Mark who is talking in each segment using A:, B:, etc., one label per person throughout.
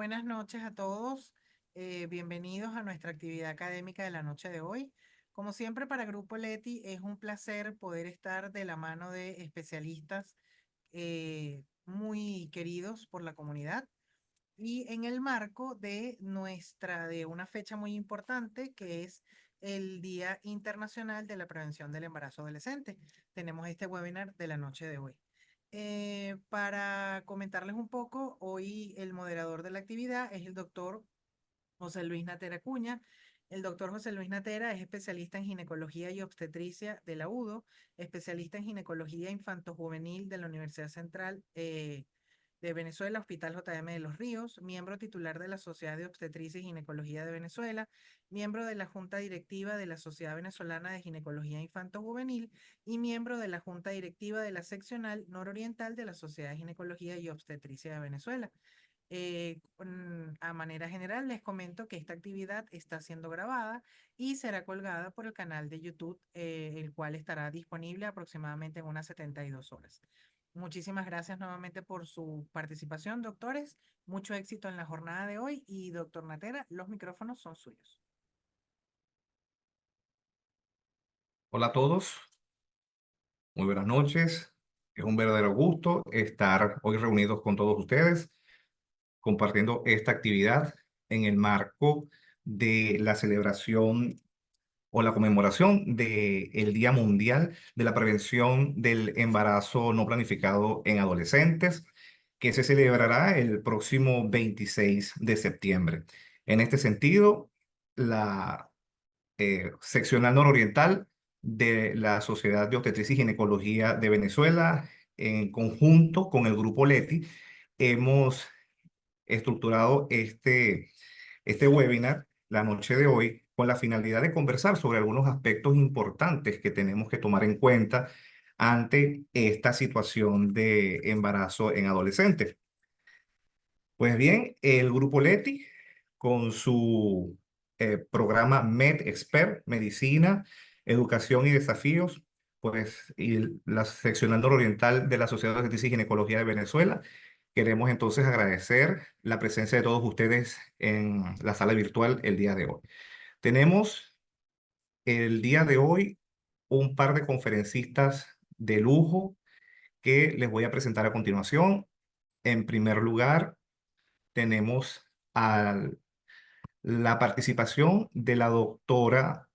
A: buenas noches a todos. Bienvenidos a nuestra actividad académica de la noche de hoy. Como siempre, para Grupo Leti es un placer poder estar de la mano de especialistas muy queridos por la comunidad y en el marco de una fecha muy importante que es el Día Internacional de la Prevención del Embarazo Adolescente. Tenemos este webinar de la noche de hoy. Para comentarles un poco, hoy el moderador de la actividad es el doctor José Luis Natera Cuña. El doctor José Luis Natera es especialista en ginecología y obstetricia de la UDO, especialista en ginecología infantojuvenil de la Universidad Central de Venezuela, Hospital JM de los Ríos, miembro titular de la Sociedad de Obstetricia y Ginecología de Venezuela, miembro de la Junta Directiva de la Sociedad Venezolana de Ginecología Infantojuvenil y miembro de la Junta Directiva de la Seccional Nororiental de la Sociedad de Ginecología y Obstetricia de Venezuela. A manera general, les comento que esta actividad está siendo grabada y será colgada por el canal de YouTube, el cual estará disponible aproximadamente en unas 72 horas. Muchísimas gracias nuevamente por su participación, doctores. Mucho éxito en la jornada de hoy y doctor Natera, los micrófonos son suyos.
B: Hola a todos, muy buenas noches. Es un verdadero gusto estar hoy reunidos con todos ustedes, compartiendo esta actividad en el marco de la celebración o la conmemoración del Día Mundial de la Prevención del Embarazo No Planificado en Adolescentes, que se celebrará el próximo 26 de septiembre. En este sentido, la seccional nororiental de la Sociedad de Obstetricia y Ginecología de Venezuela, en conjunto con el Grupo Leti, hemos estructurado este webinar la noche de hoy con la finalidad de conversar sobre algunos aspectos importantes que tenemos que tomar en cuenta ante esta situación de embarazo en adolescentes. Pues bien, el Grupo Leti, con su programa Med Medicina, Educación y Desafíos, pues, y la seccional nororiental de la Sociedad de Obstetricia y Ginecología de Venezuela, queremos entonces agradecer la presencia de todos ustedes en la sala virtual el día de hoy. Tenemos el día de hoy un par de conferencistas de lujo que les voy a presentar a continuación. En primer lugar, tenemos la participación de la doctora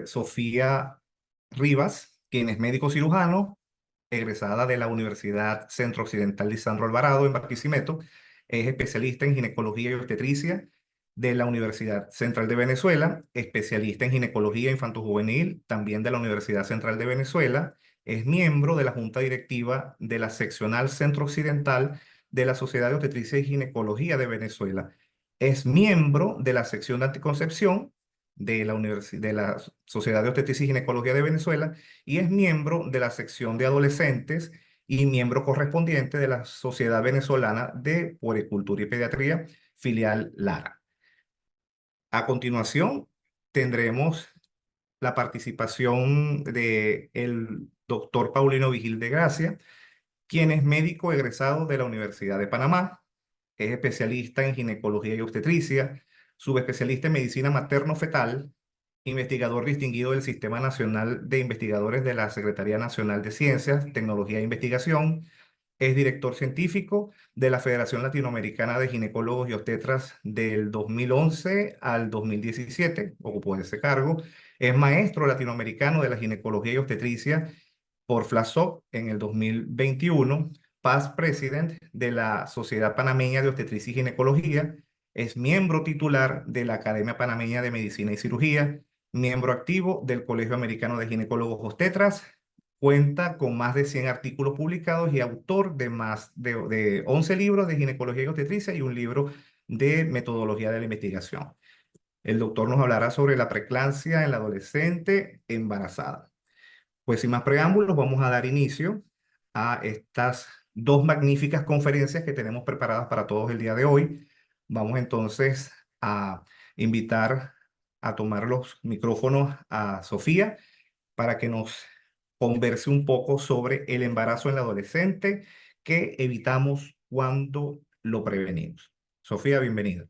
B: Sofía Rivas, quien es médico cirujano, egresada de la Universidad Centro Occidental Lisandro Alvarado en Barquisimeto. Es especialista en ginecología y obstetricia de la Universidad Central de Venezuela, especialista en ginecología infantojuvenil también de la Universidad Central de Venezuela. Es miembro de la Junta Directiva de la Seccional Centro Occidental de la Sociedad de Obstetricia y Ginecología de Venezuela. Es miembro de la sección de anticoncepción de la Sociedad de Obstetricia y Ginecología de Venezuela y es miembro de la sección de adolescentes y miembro correspondiente de la Sociedad Venezolana de Puericultura y Pediatría, filial Lara. A continuación, tendremos la participación del doctor Paulino Vigil de Gracia, quien es médico egresado de la Universidad de Panamá, es especialista en ginecología y obstetricia, subespecialista en medicina materno-fetal, investigador distinguido del Sistema Nacional de Investigadores de la Secretaría Nacional de Ciencias, Tecnología e Investigación, es director científico de la Federación Latinoamericana de Ginecólogos y Obstetras del 2011 al 2017, ocupó ese cargo, es maestro latinoamericano de la ginecología y obstetricia por FLASOC en el 2021, past president de la Sociedad Panameña de Obstetricia y Ginecología, es miembro titular de la Academia Panameña de Medicina y Cirugía, miembro activo del Colegio Americano de Ginecólogos Obstetras, cuenta con más de 100 artículos publicados y autor de más de 11 libros de ginecología y obstetricia y un libro de metodología de la investigación. El doctor nos hablará sobre la preeclampsia en la adolescente embarazada. Pues sin más preámbulos, vamos a dar inicio a estas dos magníficas conferencias que tenemos preparadas para todos el día de hoy. Vamos entonces a invitar a tomar los micrófonos a Sofía para que nos converse un poco sobre el embarazo en la adolescente que evitamos cuando lo prevenimos. Sofía, bienvenida.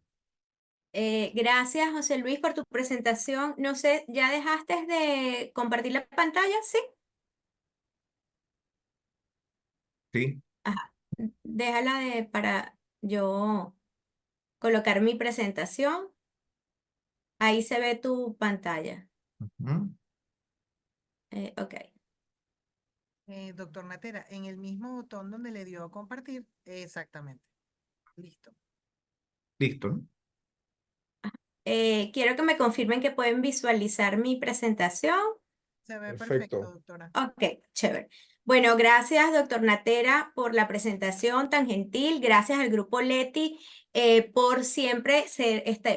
C: Gracias, José Luis, por tu presentación. No sé, ¿ya dejaste de compartir la pantalla? Sí.
B: ¿Sí?
C: Ajá. Déjala para yo colocar mi presentación. Ahí se ve tu pantalla.
B: Ujú.
C: Ok.
A: Doctor Natera, en el mismo botón donde le dio a compartir, exactamente. Listo.
B: Listo, ¿no?
C: Quiero que me confirmen que pueden visualizar mi presentación.
A: Se ve perfecto,
D: Perfecto.
A: doctora.
C: Ok, chévere. Bueno, gracias, doctor Natera, por la presentación tan gentil. Gracias al Grupo Leti por siempre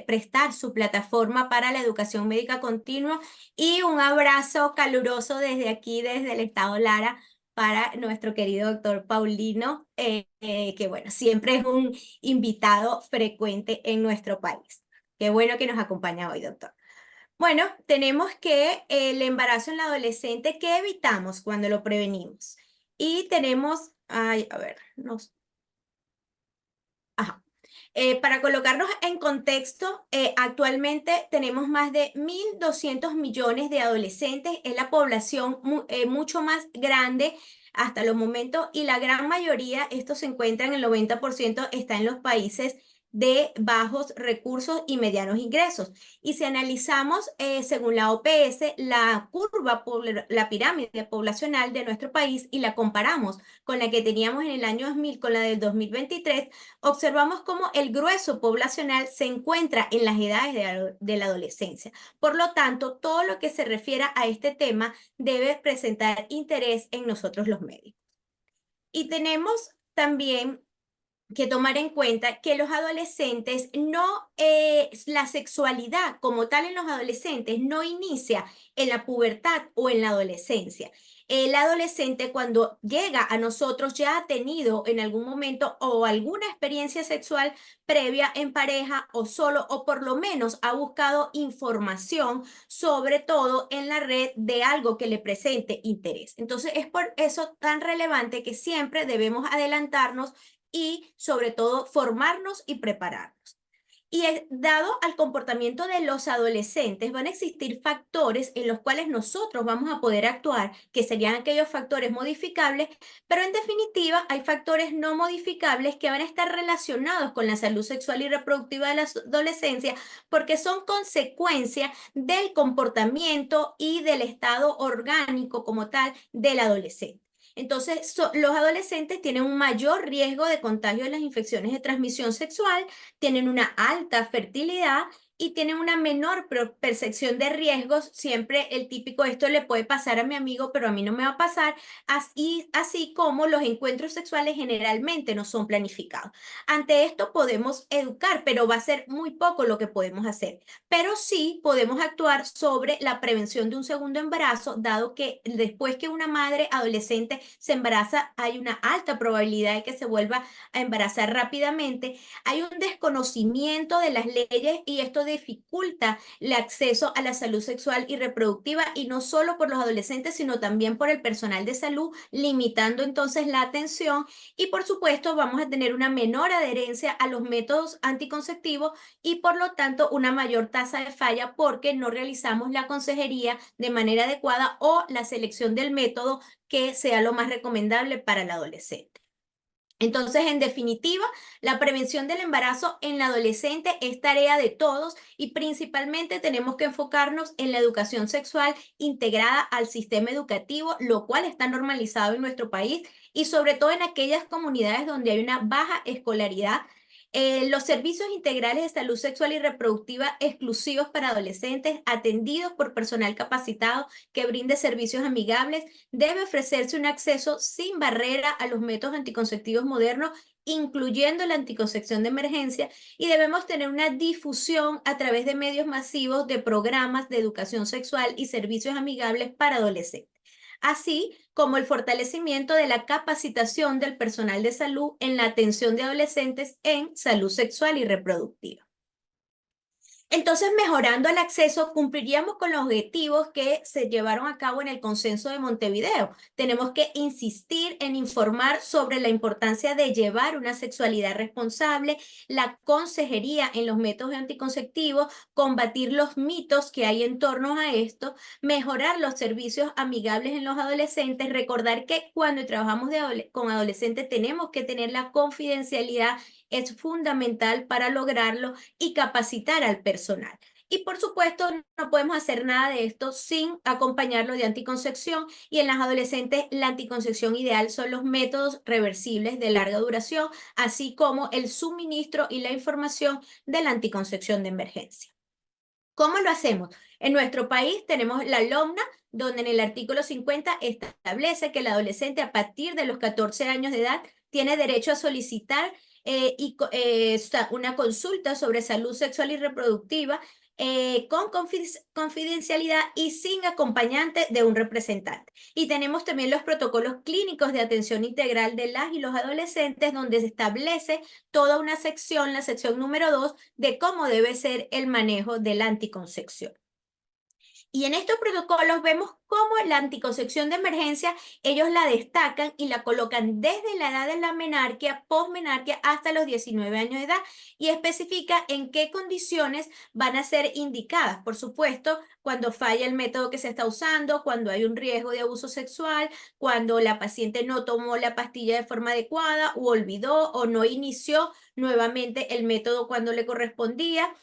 C: prestar su plataforma para la educación médica continua. Y un abrazo caluroso desde aquí, desde el estado Lara, para nuestro querido doctor Paulino, que bueno, siempre es un invitado frecuente en nuestro país. Qué bueno que nos acompaña hoy, doctor. Bueno, tenemos que el embarazo en la adolescente, ¿qué evitamos cuando lo prevenimos? Y tenemos, ay, a ver, ajá. Para colocarnos en contexto, actualmente tenemos más de 1.200 millones de adolescentes, es la población mucho más grande hasta los momentos y la gran mayoría, estos se encuentran, el 90% está en los países de bajos recursos y medianos ingresos. Y si analizamos, según la OPS, la curva, la pirámide poblacional de nuestro país y la comparamos con la que teníamos en el año 2000 con la del 2023, observamos cómo el grueso poblacional se encuentra en las edades de la adolescencia. Por lo tanto, todo lo que se refiera a este tema debe presentar interés en nosotros los médicos. Y tenemos también que tomar en cuenta que los adolescentes no, la sexualidad como tal en los adolescentes no inicia en la pubertad o en la adolescencia. El adolescente cuando llega a nosotros ya ha tenido en algún momento o alguna experiencia sexual previa en pareja o solo o por lo menos ha buscado información sobre todo en la red de algo que le presente interés. Entonces es por eso tan relevante que siempre debemos adelantarnos y sobre todo formarnos y prepararnos. Y dado al comportamiento de los adolescentes, van a existir factores en los cuales nosotros vamos a poder actuar, que serían aquellos factores modificables, pero en definitiva hay factores no modificables que van a estar relacionados con la salud sexual y reproductiva de la adolescencia, porque son consecuencia del comportamiento y del estado orgánico como tal del adolescente. Entonces, los adolescentes tienen un mayor riesgo de contagio de las infecciones de transmisión sexual, tienen una alta fertilidad y tienen una menor percepción de riesgos. Siempre el típico, esto le puede pasar a mi amigo, pero a mí no me va a pasar, así como los encuentros sexuales generalmente no son planificados. Ante esto podemos educar, pero va a ser muy poco lo que podemos hacer. Pero sí podemos actuar sobre la prevención de un segundo embarazo, dado que después que una madre adolescente se embaraza, hay una alta probabilidad de que se vuelva a embarazar rápidamente. Hay un desconocimiento de las leyes y esto dificulta el acceso a la salud sexual y reproductiva, y no solo por los adolescentes, sino también por el personal de salud, limitando entonces la atención, y por supuesto vamos a tener una menor adherencia a los métodos anticonceptivos y por lo tanto una mayor tasa de falla porque no realizamos la consejería de manera adecuada o la selección del método que sea lo más recomendable para el adolescente. Entonces, en definitiva, la prevención del embarazo en la adolescente es tarea de todos y principalmente tenemos que enfocarnos en la educación sexual integrada al sistema educativo, lo cual está normalizado en nuestro país y sobre todo en aquellas comunidades donde hay una baja escolaridad. Los servicios integrales de salud sexual y reproductiva exclusivos para adolescentes, atendidos por personal capacitado que brinde servicios amigables, debe ofrecerse un acceso sin barrera a los métodos anticonceptivos modernos, incluyendo la anticoncepción de emergencia, y debemos tener una difusión a través de medios masivos de programas de educación sexual y servicios amigables para adolescentes, así como el fortalecimiento de la capacitación del personal de salud en la atención de adolescentes en salud sexual y reproductiva. Entonces, mejorando el acceso, cumpliríamos con los objetivos que se llevaron a cabo en el Consenso de Montevideo. Tenemos que insistir en informar sobre la importancia de llevar una sexualidad responsable, la consejería en los métodos anticonceptivos, combatir los mitos que hay en torno a esto, mejorar los servicios amigables en los adolescentes, recordar que cuando trabajamos con adolescentes tenemos que tener la confidencialidad, es fundamental para lograrlo, y capacitar al personal. Y por supuesto, no podemos hacer nada de esto sin acompañarlo de anticoncepción, y en las adolescentes la anticoncepción ideal son los métodos reversibles de larga duración, así como el suministro y la información de la anticoncepción de emergencia. ¿Cómo lo hacemos? En nuestro país tenemos la LOMNA, donde en el artículo 50 establece que el adolescente a partir de los 14 años de edad tiene derecho a solicitar una consulta sobre salud sexual y reproductiva con confidencialidad y sin acompañante de un representante. Y tenemos también los protocolos clínicos de atención integral de las y los adolescentes, donde se establece toda una sección, la sección número 2, de cómo debe ser el manejo de la anticoncepción. Y en estos protocolos vemos cómo la anticoncepción de emergencia, ellos la destacan y la colocan desde la edad de la menarquia, posmenarquia, hasta los 19 años de edad, y especifica en qué condiciones van a ser indicadas. Por supuesto, cuando falla el método que se está usando, cuando hay un riesgo de abuso sexual, cuando la paciente no tomó la pastilla de forma adecuada, o olvidó o no inició nuevamente el método cuando le correspondía.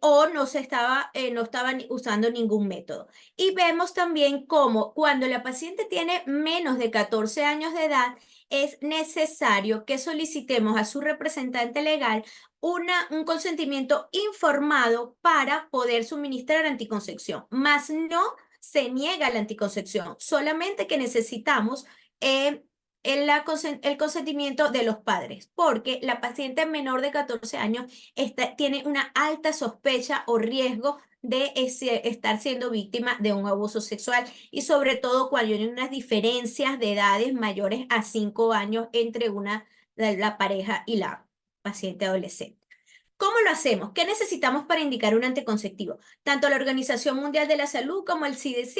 C: O no estaban usando ningún método. Y vemos también cómo cuando la paciente tiene menos de 14 años de edad, es necesario que solicitemos a su representante legal un consentimiento informado para poder suministrar anticoncepción. Más no se niega la anticoncepción, solamente que necesitamos el consentimiento de los padres, porque la paciente menor de 14 años tiene una alta sospecha o riesgo de estar siendo víctima de un abuso sexual, y sobre todo cuando hay unas diferencias de edades mayores a 5 años entre la pareja y la paciente adolescente. ¿Cómo lo hacemos? ¿Qué necesitamos para indicar un anticonceptivo? Tanto la Organización Mundial de la Salud como el CDC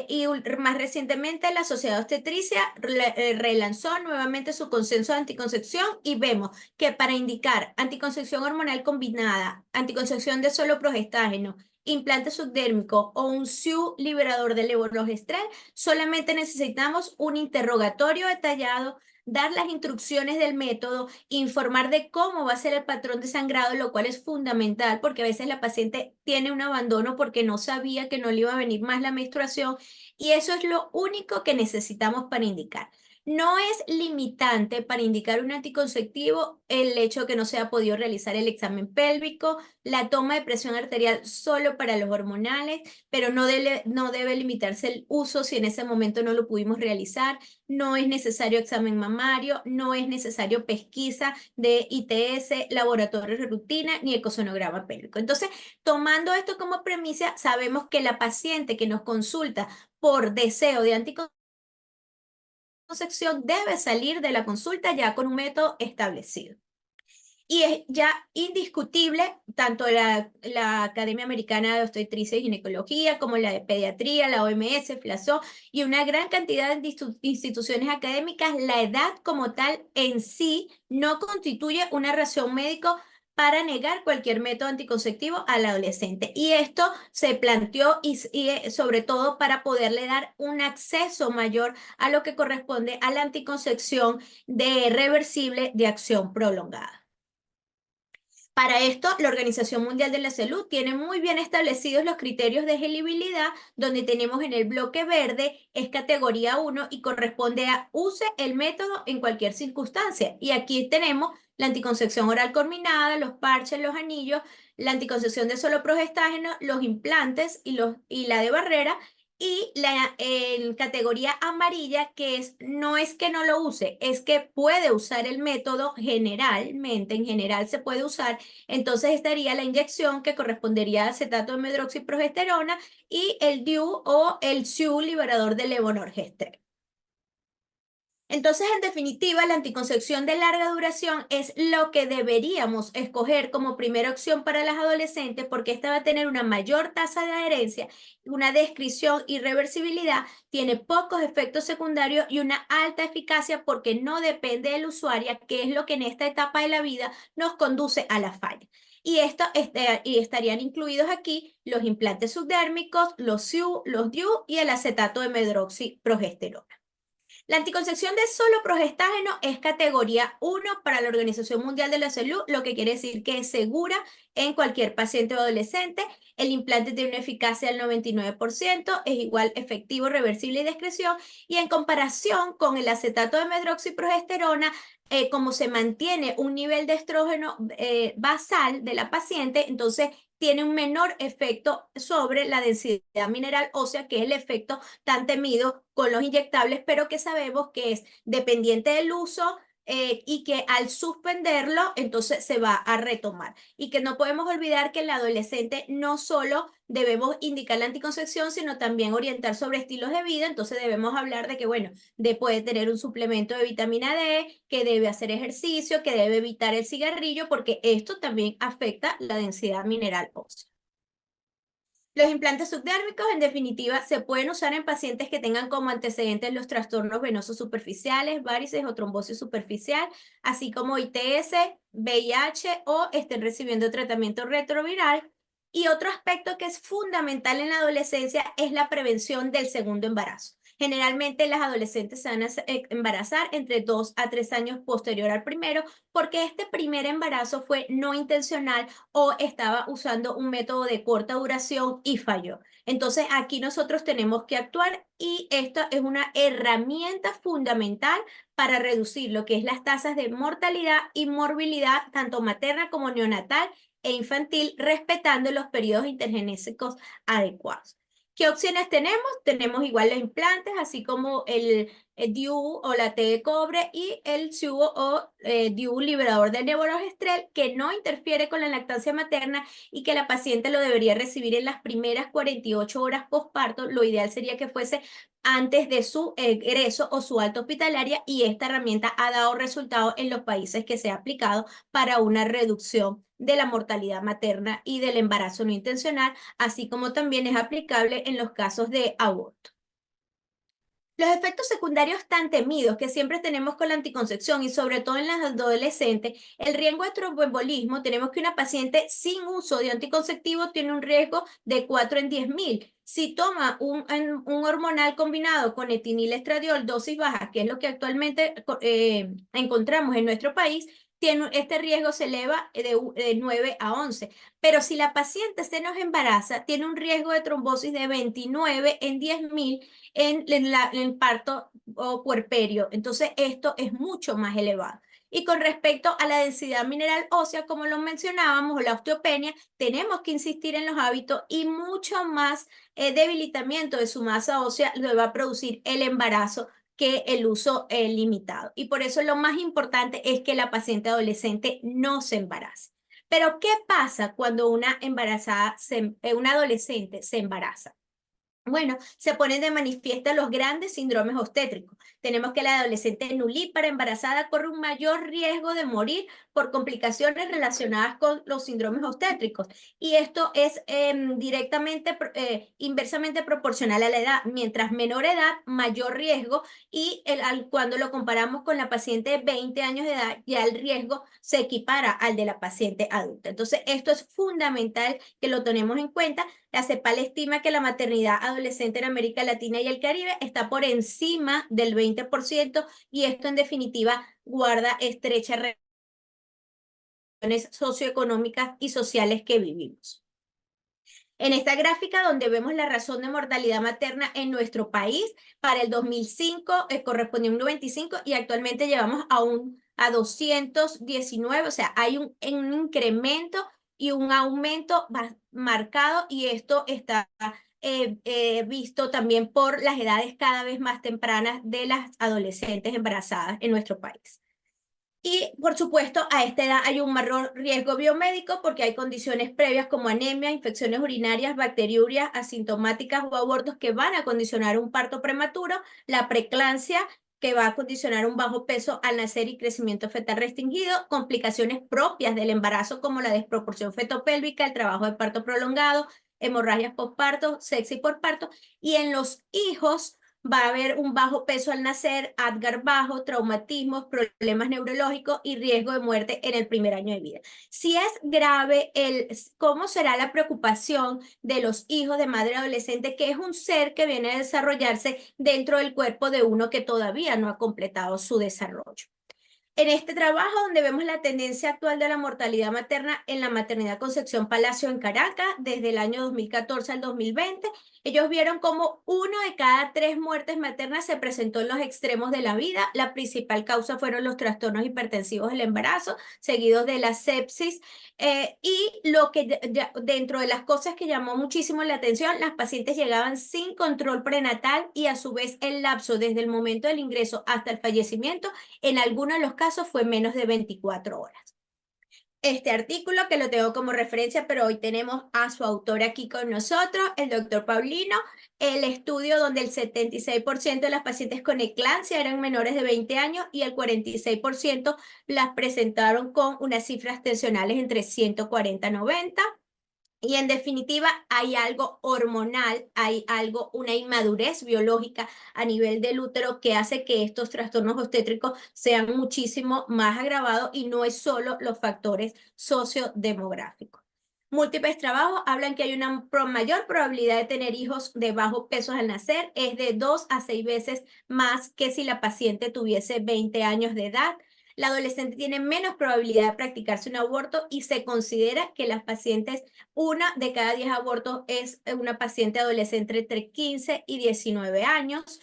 C: y más recientemente la Sociedad de Obstetricia relanzó nuevamente su consenso de anticoncepción, y vemos que para indicar anticoncepción hormonal combinada, anticoncepción de solo progestágeno, implante subdérmico o un SIU liberador de levonorgestrel, solamente necesitamos un interrogatorio detallado, dar las instrucciones del método, informar de cómo va a ser el patrón de sangrado, lo cual es fundamental porque a veces la paciente tiene un abandono porque no sabía que no le iba a venir más la menstruación, y eso es lo único que necesitamos para indicar. No es limitante para indicar un anticonceptivo el hecho de que no se ha podido realizar el examen pélvico, la toma de presión arterial solo para los hormonales, pero no debe limitarse el uso si en ese momento no lo pudimos realizar. No es necesario examen mamario, no es necesario pesquisa de ITS, laboratorio de rutina, ni ecosonograma pélvico. Entonces, tomando esto como premisa, sabemos que la paciente que nos consulta por deseo de anticoncepción debe salir de la consulta ya con un método establecido. Y es ya indiscutible, tanto la Academia Americana de Obstetricia y Ginecología como la de Pediatría, la OMS, FLASO y una gran cantidad de instituciones académicas, la edad como tal en sí no constituye una razón médica para negar cualquier método anticonceptivo al adolescente. Y esto se planteó y sobre todo para poderle dar un acceso mayor a lo que corresponde a la anticoncepción reversible de acción prolongada. Para esto, la Organización Mundial de la Salud tiene muy bien establecidos los criterios de elegibilidad, donde tenemos en el bloque verde, es categoría 1 y corresponde a use el método en cualquier circunstancia. Y aquí tenemos la anticoncepción oral combinada, los parches, los anillos, la anticoncepción de solo progestágeno, los implantes y la de barrera. Y en categoría amarilla, no es que no lo use, es que puede usar el método generalmente, en general se puede usar. Entonces estaría la inyección, que correspondería a acetato de medroxiprogesterona, y el DIU o el SIU liberador de levonorgestrel. Entonces, en definitiva, la anticoncepción de larga duración es lo que deberíamos escoger como primera opción para las adolescentes porque esta va a tener una mayor tasa de adherencia, una descripción y reversibilidad, tiene pocos efectos secundarios y una alta eficacia porque no depende del usuario, que es lo que en esta etapa de la vida nos conduce a la falla. Y estarían incluidos aquí los implantes subdérmicos, los SIU, los DIU y el acetato de medroxiprogesterona. La anticoncepción de solo progestágeno es categoría 1 para la Organización Mundial de la Salud, lo que quiere decir que es segura en cualquier paciente o adolescente. El implante tiene una eficacia del 99%, es igual efectivo, reversible y discreción. Y en comparación con el acetato de medroxiprogesterona, como se mantiene un nivel de estrógeno basal de la paciente, entonces tiene un menor efecto sobre la densidad mineral ósea, que es el efecto tan temido con los inyectables, pero que sabemos que es dependiente del uso y que al suspenderlo, entonces se va a retomar. Y que no podemos olvidar que en la adolescente no solo debemos indicar la anticoncepción, sino también orientar sobre estilos de vida. Entonces debemos hablar de que, bueno, puede tener un suplemento de vitamina D, que debe hacer ejercicio, que debe evitar el cigarrillo, porque esto también afecta la densidad mineral ósea. Los implantes subdérmicos, en definitiva, se pueden usar en pacientes que tengan como antecedentes los trastornos venosos superficiales, varices o trombosis superficial, así como ITS, VIH o estén recibiendo tratamiento retroviral. Y otro aspecto que es fundamental en la adolescencia es la prevención del segundo embarazo. Generalmente las adolescentes se van a embarazar entre 2 a 3 años posterior al primero, porque este primer embarazo fue no intencional o estaba usando un método de corta duración y falló. Entonces aquí nosotros tenemos que actuar y esta es una herramienta fundamental para reducir lo que es las tasas de mortalidad y morbilidad, tanto materna como neonatal e infantil, respetando los periodos intergenésicos adecuados. ¿Qué opciones tenemos? Tenemos igual los implantes, así como el DIU o la T de cobre y el SIU o DIU liberador de neurogestrel, que no interfiere con la lactancia materna y que la paciente lo debería recibir en las primeras 48 horas postparto. Lo ideal sería que fuese antes de su egreso o su alta hospitalaria, y esta herramienta ha dado resultados en los países que se ha aplicado para una reducción de la mortalidad materna y del embarazo no intencional, así como también es aplicable en los casos de aborto. Los efectos secundarios tan temidos que siempre tenemos con la anticoncepción y sobre todo en las adolescentes, el riesgo de tromboembolismo, tenemos que una paciente sin uso de anticonceptivo tiene un riesgo de 4 en 10.000. Si toma un hormonal combinado con etinilestradiol, dosis baja, que es lo que actualmente encontramos en nuestro país, este riesgo se eleva de 9 a 11. Pero si la paciente se nos embaraza, tiene un riesgo de trombosis de 29 en 10.000 en el parto o puerperio. Entonces, esto es mucho más elevado. Y con respecto a la densidad mineral ósea, como lo mencionábamos, o la osteopenia, tenemos que insistir en los hábitos y mucho más debilitamiento de su masa ósea lo va a producir el embarazo que el uso limitado. Y por eso lo más importante es que la paciente adolescente no se embarace. Pero, ¿qué pasa cuando una adolescente se embaraza? Bueno, se ponen de manifiesto los grandes síndromes obstétricos. Tenemos que la adolescente nulípara embarazada corre un mayor riesgo de morir por complicaciones relacionadas con los síndromes obstétricos. Y esto es inversamente proporcional a la edad. Mientras menor edad, mayor riesgo. Y cuando lo comparamos con la paciente de 20 años de edad, ya el riesgo se equipara al de la paciente adulta. Entonces, esto es fundamental que lo tenemos en cuenta. La CEPAL estima que la maternidad adolescente en América Latina y el Caribe está por encima del 20%, y esto en definitiva guarda estrechas relaciones socioeconómicas y sociales que vivimos. En esta gráfica, donde vemos la razón de mortalidad materna en nuestro país, para el 2005 correspondía a un 95 y actualmente llevamos a 219, o sea, hay un incremento y un aumento marcado, y esto está visto también por las edades cada vez más tempranas de las adolescentes embarazadas en nuestro país. Y, por supuesto, a esta edad hay un mayor riesgo biomédico porque hay condiciones previas como anemia, infecciones urinarias, bacteriurias asintomáticas o abortos que van a condicionar un parto prematuro, la preeclampsia que va a condicionar un bajo peso al nacer y crecimiento fetal restringido, complicaciones propias del embarazo como la desproporción fetopélvica, el trabajo de parto prolongado, hemorragias postparto, sepsis por parto, y en los hijos va a haber un bajo peso al nacer, Apgar bajo, traumatismos, problemas neurológicos y riesgo de muerte en el primer año de vida. Si es grave, ¿cómo será la preocupación de los hijos de madre adolescente, que es un ser que viene a desarrollarse dentro del cuerpo de uno que todavía no ha completado su desarrollo? En este trabajo, donde vemos la tendencia actual de la mortalidad materna en la maternidad Concepción Palacio en Caracas, desde el año 2014 al 2020, ellos vieron cómo 1 de cada 3 muertes maternas se presentó en los extremos de la vida. La principal causa fueron los trastornos hipertensivos del embarazo, seguidos de la sepsis. Y lo que dentro de las cosas que llamó muchísimo la atención, las pacientes llegaban sin control prenatal y a su vez el lapso desde el momento del ingreso hasta el fallecimiento en algunos de los casos fue menos de 24 horas. Este artículo que lo tengo como referencia, pero hoy tenemos a su autor aquí con nosotros, el doctor Paulino, el estudio donde el 76% de las pacientes con eclampsia eran menores de 20 años y el 46% las presentaron con unas cifras tensionales entre 140 y 90. Y en definitiva, hay algo hormonal, hay algo, una inmadurez biológica a nivel del útero que hace que estos trastornos obstétricos sean muchísimo más agravados y no es solo los factores sociodemográficos. Múltiples trabajos hablan que hay una mayor probabilidad de tener hijos de bajo peso al nacer, es de 2 a 6 veces más que si la paciente tuviese 20 años de edad. La adolescente tiene menos probabilidad de practicarse un aborto y se considera que las pacientes, 1 de cada 10 abortos es una paciente adolescente entre 15 y 19 años.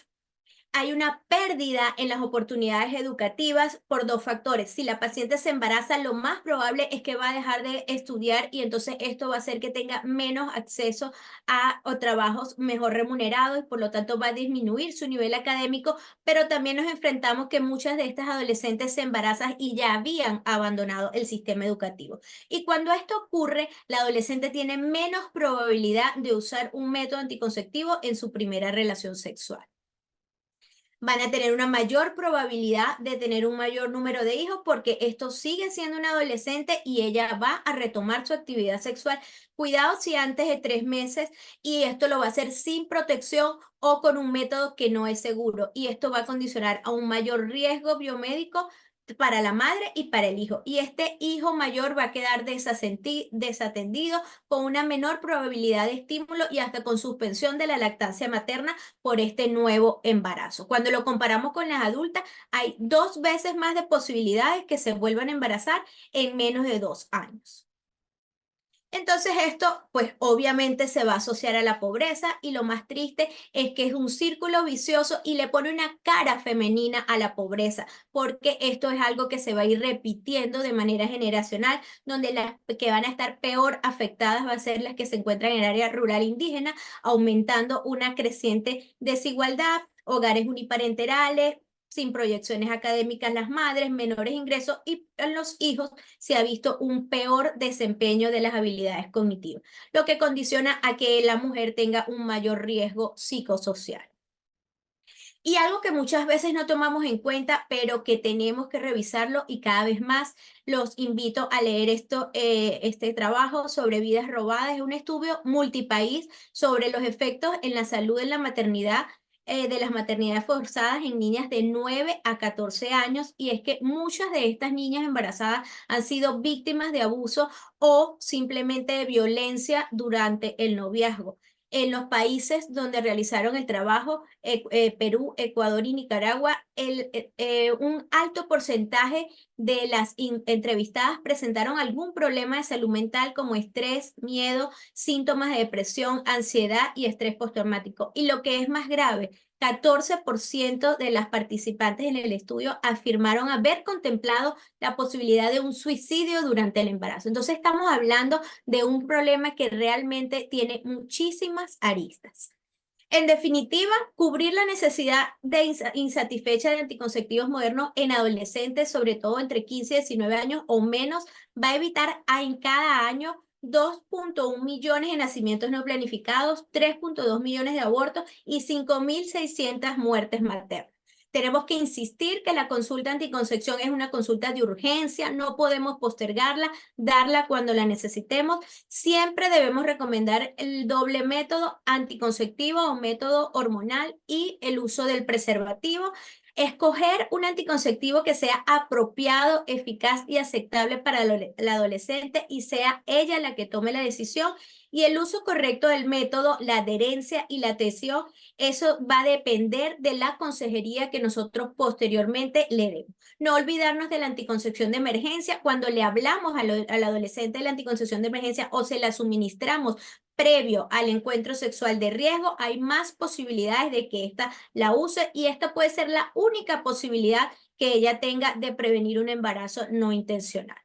C: Hay una pérdida en las oportunidades educativas por 2 factores. Si la paciente se embaraza, lo más probable es que va a dejar de estudiar y entonces esto va a hacer que tenga menos acceso a trabajos mejor remunerados y por lo tanto va a disminuir su nivel académico, pero también nos enfrentamos que muchas de estas adolescentes se embarazan y ya habían abandonado el sistema educativo. Y cuando esto ocurre, la adolescente tiene menos probabilidad de usar un método anticonceptivo en su primera relación sexual. Van a tener una mayor probabilidad de tener un mayor número de hijos porque esto sigue siendo una adolescente y ella va a retomar su actividad sexual. Cuidado si antes de 3 meses, y esto lo va a hacer sin protección o con un método que no es seguro. Y esto va a condicionar a un mayor riesgo biomédico para la madre y para el hijo. Y este hijo mayor va a quedar desatendido con una menor probabilidad de estímulo y hasta con suspensión de la lactancia materna por este nuevo embarazo. Cuando lo comparamos con las adultas, hay 2 veces más de posibilidades que se vuelvan a embarazar en menos de 2 años. Entonces esto, pues obviamente se va a asociar a la pobreza y lo más triste es que es un círculo vicioso y le pone una cara femenina a la pobreza, porque esto es algo que se va a ir repitiendo de manera generacional, donde las que van a estar peor afectadas va a ser las que se encuentran en el área rural indígena, aumentando una creciente desigualdad, hogares uniparenterales, sin proyecciones académicas las madres, menores ingresos y en los hijos se ha visto un peor desempeño de las habilidades cognitivas, lo que condiciona a que la mujer tenga un mayor riesgo psicosocial. Y algo que muchas veces no tomamos en cuenta, pero que tenemos que revisarlo y cada vez más los invito a leer este trabajo sobre vidas robadas. Es un estudio multipaís sobre los efectos en la salud en la maternidad de las maternidades forzadas en niñas de 9 a 14 años, y es que muchas de estas niñas embarazadas han sido víctimas de abuso o simplemente de violencia durante el noviazgo. En los países donde realizaron el trabajo, Perú, Ecuador y Nicaragua, un alto porcentaje de las entrevistadas presentaron algún problema de salud mental como estrés, miedo, síntomas de depresión, ansiedad y estrés postraumático. Y lo que es más grave, 14% de las participantes en el estudio afirmaron haber contemplado la posibilidad de un suicidio durante el embarazo. Entonces estamos hablando de un problema que realmente tiene muchísimas aristas. En definitiva, cubrir la necesidad insatisfecha de anticonceptivos modernos en adolescentes, sobre todo entre 15 y 19 años o menos, va a evitar en cada año 2.1 millones de nacimientos no planificados, 3.2 millones de abortos y 5.600 muertes maternas. Tenemos que insistir que la consulta anticoncepción es una consulta de urgencia, no podemos postergarla, darla cuando la necesitemos. Siempre debemos recomendar el doble método anticonceptivo o método hormonal y el uso del preservativo. Escoger un anticonceptivo que sea apropiado, eficaz y aceptable para la adolescente y sea ella la que tome la decisión. Y el uso correcto del método, la adherencia y la adhesión, eso va a depender de la consejería que nosotros posteriormente le demos. No olvidarnos de la anticoncepción de emergencia. Cuando le hablamos al adolescente de la anticoncepción de emergencia o se la suministramos previo al encuentro sexual de riesgo, hay más posibilidades de que ésta la use y esta puede ser la única posibilidad que ella tenga de prevenir un embarazo no intencional.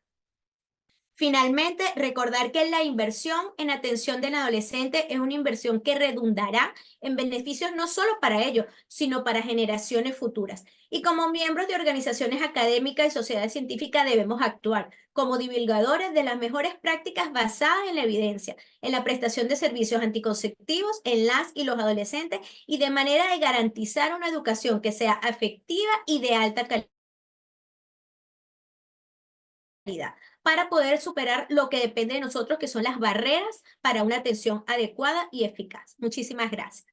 C: Finalmente, recordar que la inversión en atención del adolescente es una inversión que redundará en beneficios no solo para ellos, sino para generaciones futuras. Y como miembros de organizaciones académicas y sociedad científica debemos actuar como divulgadores de las mejores prácticas basadas en la evidencia, en la prestación de servicios anticonceptivos en las y los adolescentes y de manera de garantizar una educación que sea efectiva y de alta calidad, para poder superar lo que depende de nosotros, que son las barreras para una atención adecuada y eficaz. Muchísimas gracias.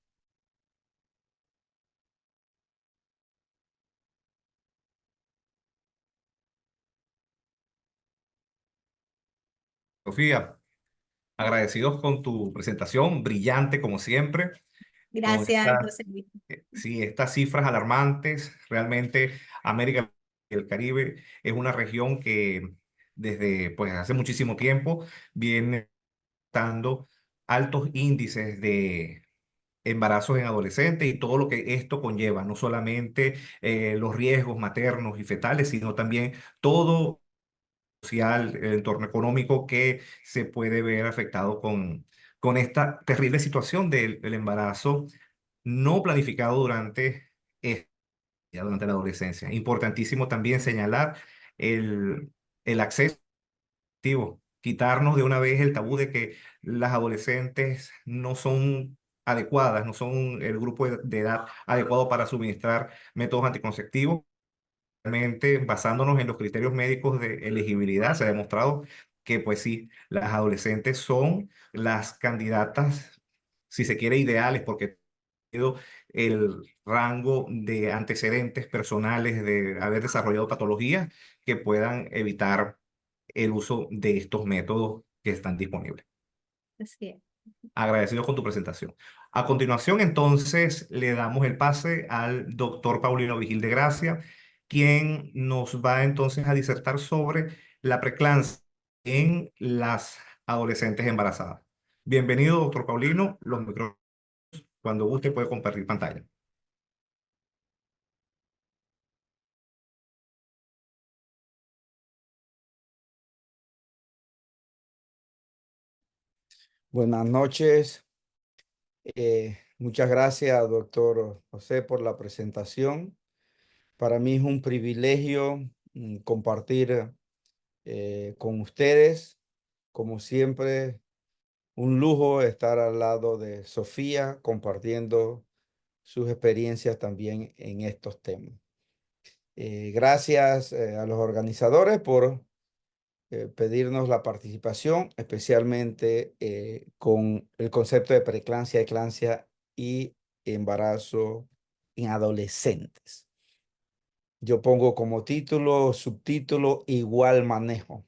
B: Sofía, agradecidos con tu presentación, brillante como siempre, con
C: Gracias,
B: estas,
C: José Luis.
B: sí, estas cifras alarmantes. Realmente América y el Caribe es una región que desde pues, hace muchísimo tiempo viene dando altos índices de embarazos en adolescentes y todo lo que esto conlleva, no solamente los riesgos maternos y fetales, sino también todo social, el entorno económico que se puede ver afectado con esta terrible situación del embarazo no planificado ya durante la adolescencia. Importantísimo también señalar el acceso activo, quitarnos de una vez el tabú de que las adolescentes no son adecuadas, no son el grupo de edad adecuado para suministrar métodos anticonceptivos. Realmente, basándonos en los criterios médicos de elegibilidad, se ha demostrado que, pues sí, las adolescentes son las candidatas, si se quiere, ideales, porque tenido el rango de antecedentes personales de haber desarrollado patologías que puedan evitar el uso de estos métodos que están disponibles.
C: Así es.
B: Agradecido con tu presentación. A continuación, entonces, le damos el pase al doctor Paulino Vigil de Gracia, quien nos va entonces a disertar sobre la preeclampsia en las adolescentes embarazadas. Bienvenido, doctor Paulino. Los micrófonos, cuando guste, puede compartir pantalla.
D: Buenas noches. Muchas gracias, doctor José, por la presentación. Para mí es un privilegio compartir con ustedes. Como siempre, un lujo estar al lado de Sofía compartiendo sus experiencias también en estos temas. Gracias a los organizadores por pedirnos la participación, especialmente con el concepto de preeclampsia, eclampsia y embarazo en adolescentes. Yo pongo como título, subtítulo, igual manejo.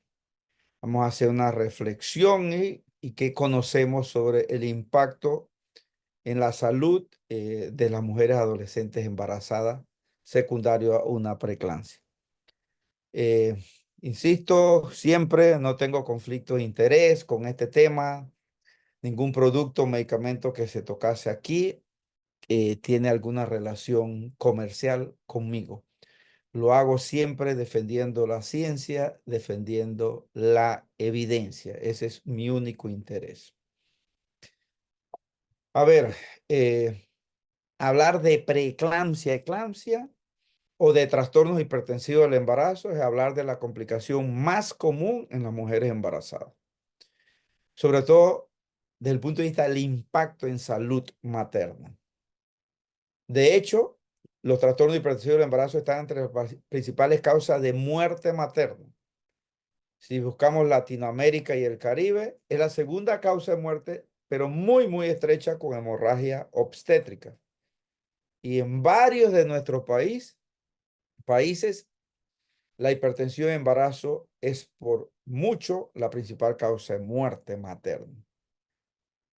D: Vamos a hacer una reflexión y qué conocemos sobre el impacto en la salud de las mujeres adolescentes embarazadas secundario a una preeclampsia. Insisto, siempre no tengo conflicto de interés con este tema. Ningún producto o medicamento que se tocase aquí tiene alguna relación comercial conmigo. Lo hago siempre defendiendo la ciencia, defendiendo la evidencia. Ese es mi único interés. A ver, hablar de preeclampsia, eclampsia o de trastornos hipertensivos del embarazo es hablar de la complicación más común en las mujeres embarazadas. Sobre todo desde el punto de vista del impacto en salud materna. De hecho, los trastornos hipertensivos del embarazo están entre las principales causas de muerte materna. Si buscamos Latinoamérica y el Caribe, es la segunda causa de muerte, pero muy, muy estrecha con hemorragia obstétrica. Y en varios de nuestros países, la hipertensión de embarazo es por mucho la principal causa de muerte materna.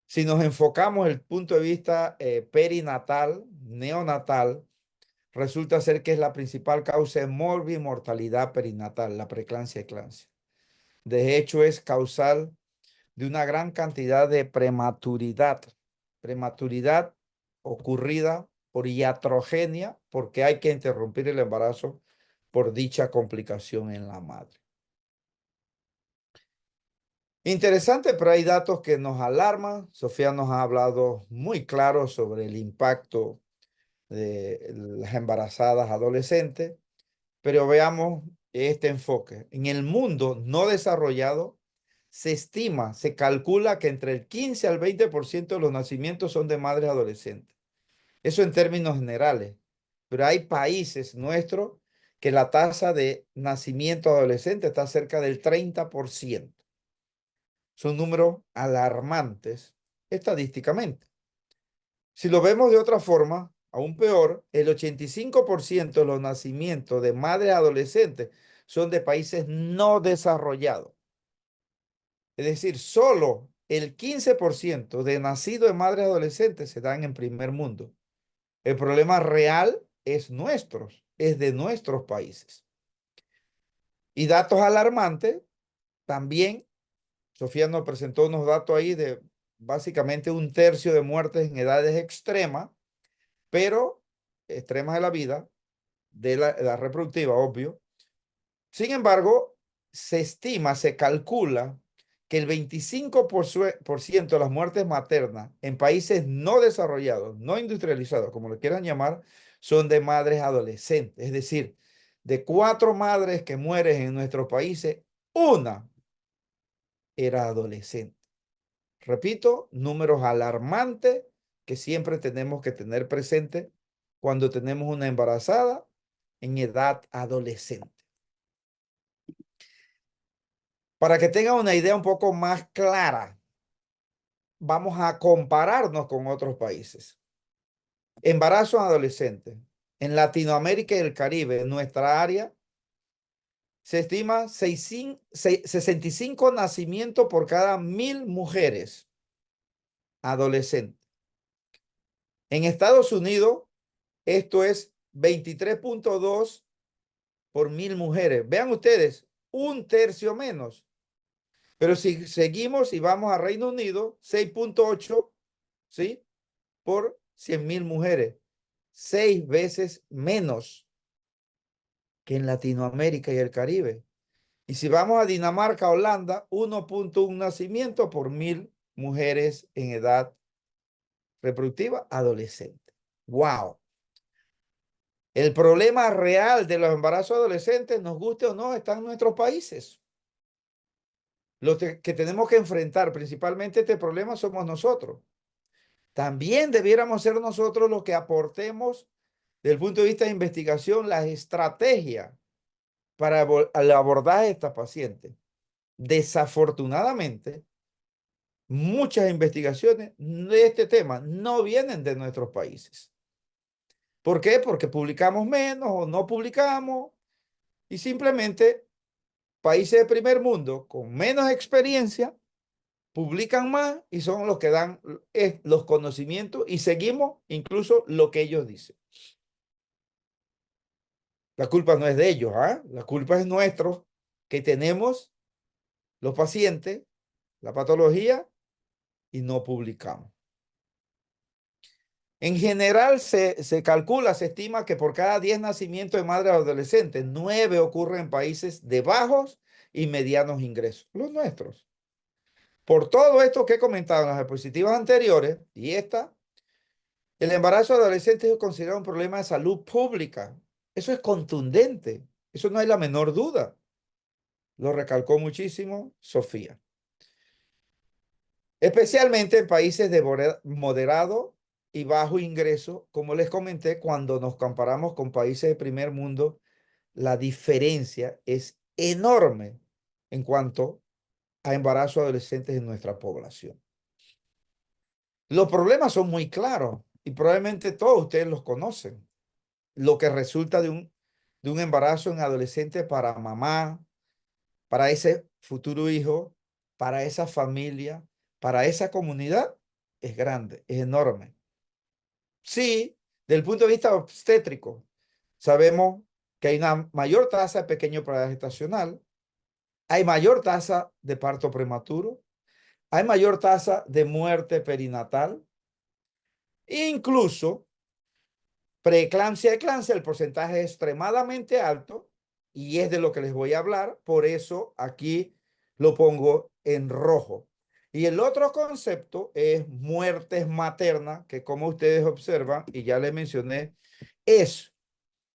D: Si nos enfocamos el punto de vista perinatal, neonatal, resulta ser que es la principal causa de morbimortalidad perinatal, la preeclampsia y eclampsia. De hecho, es causal de una gran cantidad de prematuridad ocurrida por iatrogenia, porque hay que interrumpir el embarazo por dicha complicación en la madre. Interesante, pero hay datos que nos alarman. Sofía nos ha hablado muy claro sobre el impacto de las embarazadas adolescentes, pero veamos este enfoque. En el mundo no desarrollado, se estima, se calcula que entre el 15 al 20% de los nacimientos son de madres adolescentes. Eso en términos generales. Pero hay países nuestros que la tasa de nacimiento adolescente está cerca del 30%. Son números alarmantes estadísticamente. Si lo vemos de otra forma, aún peor, el 85% de los nacimientos de madres adolescentes son de países no desarrollados. Es decir, solo el 15% de nacidos de madres adolescentes se dan en primer mundo. El problema real es de nuestros países. Y datos alarmantes, también, Sofía nos presentó unos datos ahí de básicamente 1/3 de muertes en edades extremas, pero extremas de la vida, de la edad reproductiva, obvio. Sin embargo, se estima, se calcula que el 25% de las muertes maternas en países no desarrollados, no industrializados, como le quieran llamar, son de madres adolescentes. Es decir, de 4 madres que mueren en nuestros países, una era adolescente. Repito, números alarmantes que siempre tenemos que tener presente cuando tenemos una embarazada en edad adolescente. Para que tengan una idea un poco más clara, vamos a compararnos con otros países. Embarazos adolescentes. En Latinoamérica y el Caribe, en nuestra área, se estima 65 nacimientos por cada 1.000 mujeres adolescentes. En Estados Unidos, esto es 23.2 por 1.000 mujeres. Vean ustedes, 1/3 menos. Pero si seguimos y vamos a Reino Unido, 6.8, ¿sí? Por 100.000 mujeres. 6 veces menos que en Latinoamérica y el Caribe. Y si vamos a Dinamarca, Holanda, 1.1 nacimiento por 1.000 mujeres en edad reproductiva adolescente. ¡Wow! El problema real de los embarazos adolescentes, nos guste o no, está en nuestros países. Los que tenemos que enfrentar principalmente este problema somos nosotros. También debiéramos ser nosotros los que aportemos, desde el punto de vista de investigación, las estrategias para el abordaje de estas pacientes. Desafortunadamente, muchas investigaciones de este tema no vienen de nuestros países. ¿Por qué? Porque publicamos menos o no publicamos y simplemente países de primer mundo con menos experiencia publican más y son los que dan los conocimientos y seguimos incluso lo que ellos dicen. La culpa no es de ellos, ¿ah? La culpa es nuestra, que tenemos los pacientes, la patología y no publicamos. En general se calcula, se estima que por cada 10 nacimientos de madres adolescentes, 9 ocurren en países de bajos y medianos ingresos, los nuestros. Por todo esto que he comentado en las diapositivas anteriores y esta, el embarazo adolescente es considerado un problema de salud pública. Eso es contundente, eso no hay la menor duda. Lo recalcó muchísimo Sofía. Especialmente en países de moderado y bajo ingreso, como les comenté, cuando nos comparamos con países de primer mundo, la diferencia es enorme en cuanto a embarazo adolescentes en nuestra población. Los problemas son muy claros y probablemente todos ustedes los conocen. Lo que resulta de un embarazo en adolescente para mamá, para ese futuro hijo, para esa familia, para esa comunidad, es grande, es enorme. Sí, desde el punto de vista obstétrico, sabemos que hay una mayor tasa de pequeño parada gestacional, hay mayor tasa de parto prematuro, hay mayor tasa de muerte perinatal, incluso preeclampsia, eclampsia, el porcentaje es extremadamente alto y es de lo que les voy a hablar, por eso aquí lo pongo en rojo. Y el otro concepto es muertes maternas, que como ustedes observan, y ya les mencioné, es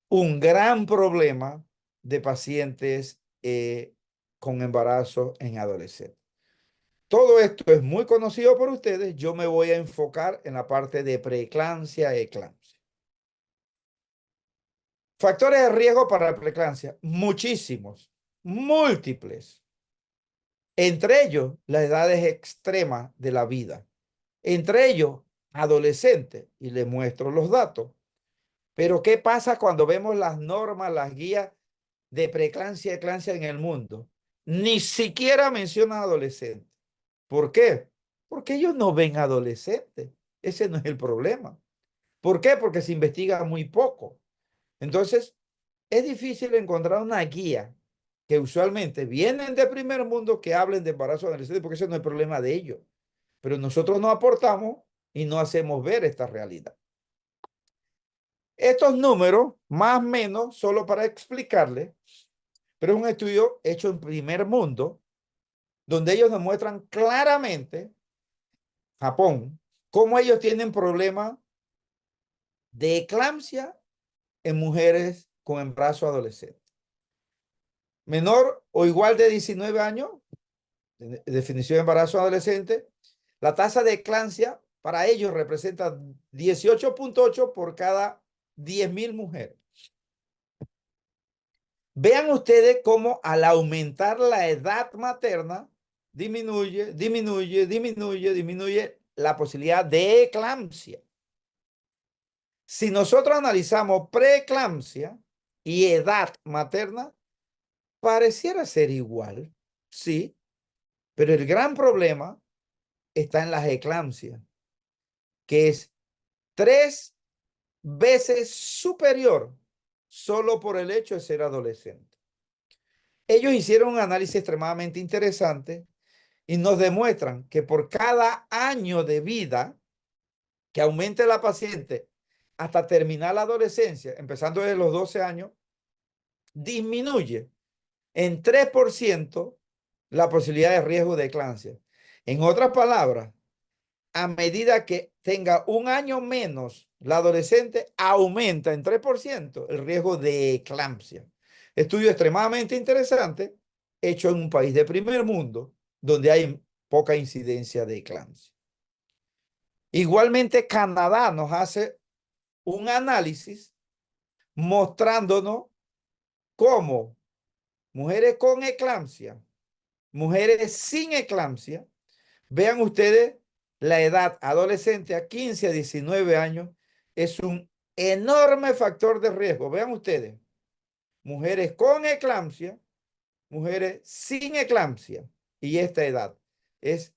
D: un gran problema de pacientes con embarazo en adolescentes. Todo esto es muy conocido por ustedes. Yo me voy a enfocar en la parte de preeclampsia, eclampsia. Factores de riesgo para la preeclampsia, muchísimos, múltiples. Entre ellos, las edades extremas de la vida. Entre ellos, adolescentes. Y les muestro los datos. Pero, ¿qué pasa cuando vemos las normas, las guías de preeclampsia y eclampsia en el mundo? Ni siquiera mencionan adolescentes. ¿Por qué? Porque ellos no ven adolescentes. Ese no es el problema. ¿Por qué? Porque se investiga muy poco. Entonces, es difícil encontrar una guía que usualmente vienen de primer mundo que hablen de embarazo adolescente porque ese no es el problema de ellos. Pero nosotros no aportamos y no hacemos ver esta realidad. Estos números, más o menos, solo para explicarles, pero es un estudio hecho en primer mundo, donde ellos nos muestran claramente, Japón, cómo ellos tienen problemas de eclampsia en mujeres con embarazo adolescente. Menor o igual de 19 años, definición de embarazo adolescente, la tasa de eclampsia para ellos representa 18.8 por cada 10.000 mujeres. Vean ustedes cómo al aumentar la edad materna, disminuye la posibilidad de eclampsia. Si nosotros analizamos preeclampsia y edad materna, pareciera ser igual, sí, pero el gran problema está en las eclampsias, que es 3 veces superior solo por el hecho de ser adolescente. Ellos hicieron un análisis extremadamente interesante y nos demuestran que por cada año de vida que aumente la paciente hasta terminar la adolescencia, empezando desde los 12 años, disminuye en 3% la posibilidad de riesgo de eclampsia. En otras palabras, a medida que tenga un año menos la adolescente, aumenta en 3% el riesgo de eclampsia. Estudio extremadamente interesante, hecho en un país de primer mundo, donde hay poca incidencia de eclampsia. Igualmente, Canadá nos hace un análisis mostrándonos cómo mujeres con eclampsia, mujeres sin eclampsia, vean ustedes, la edad adolescente a 15 a 19 años es un enorme factor de riesgo. Vean ustedes, mujeres con eclampsia, mujeres sin eclampsia y esta edad es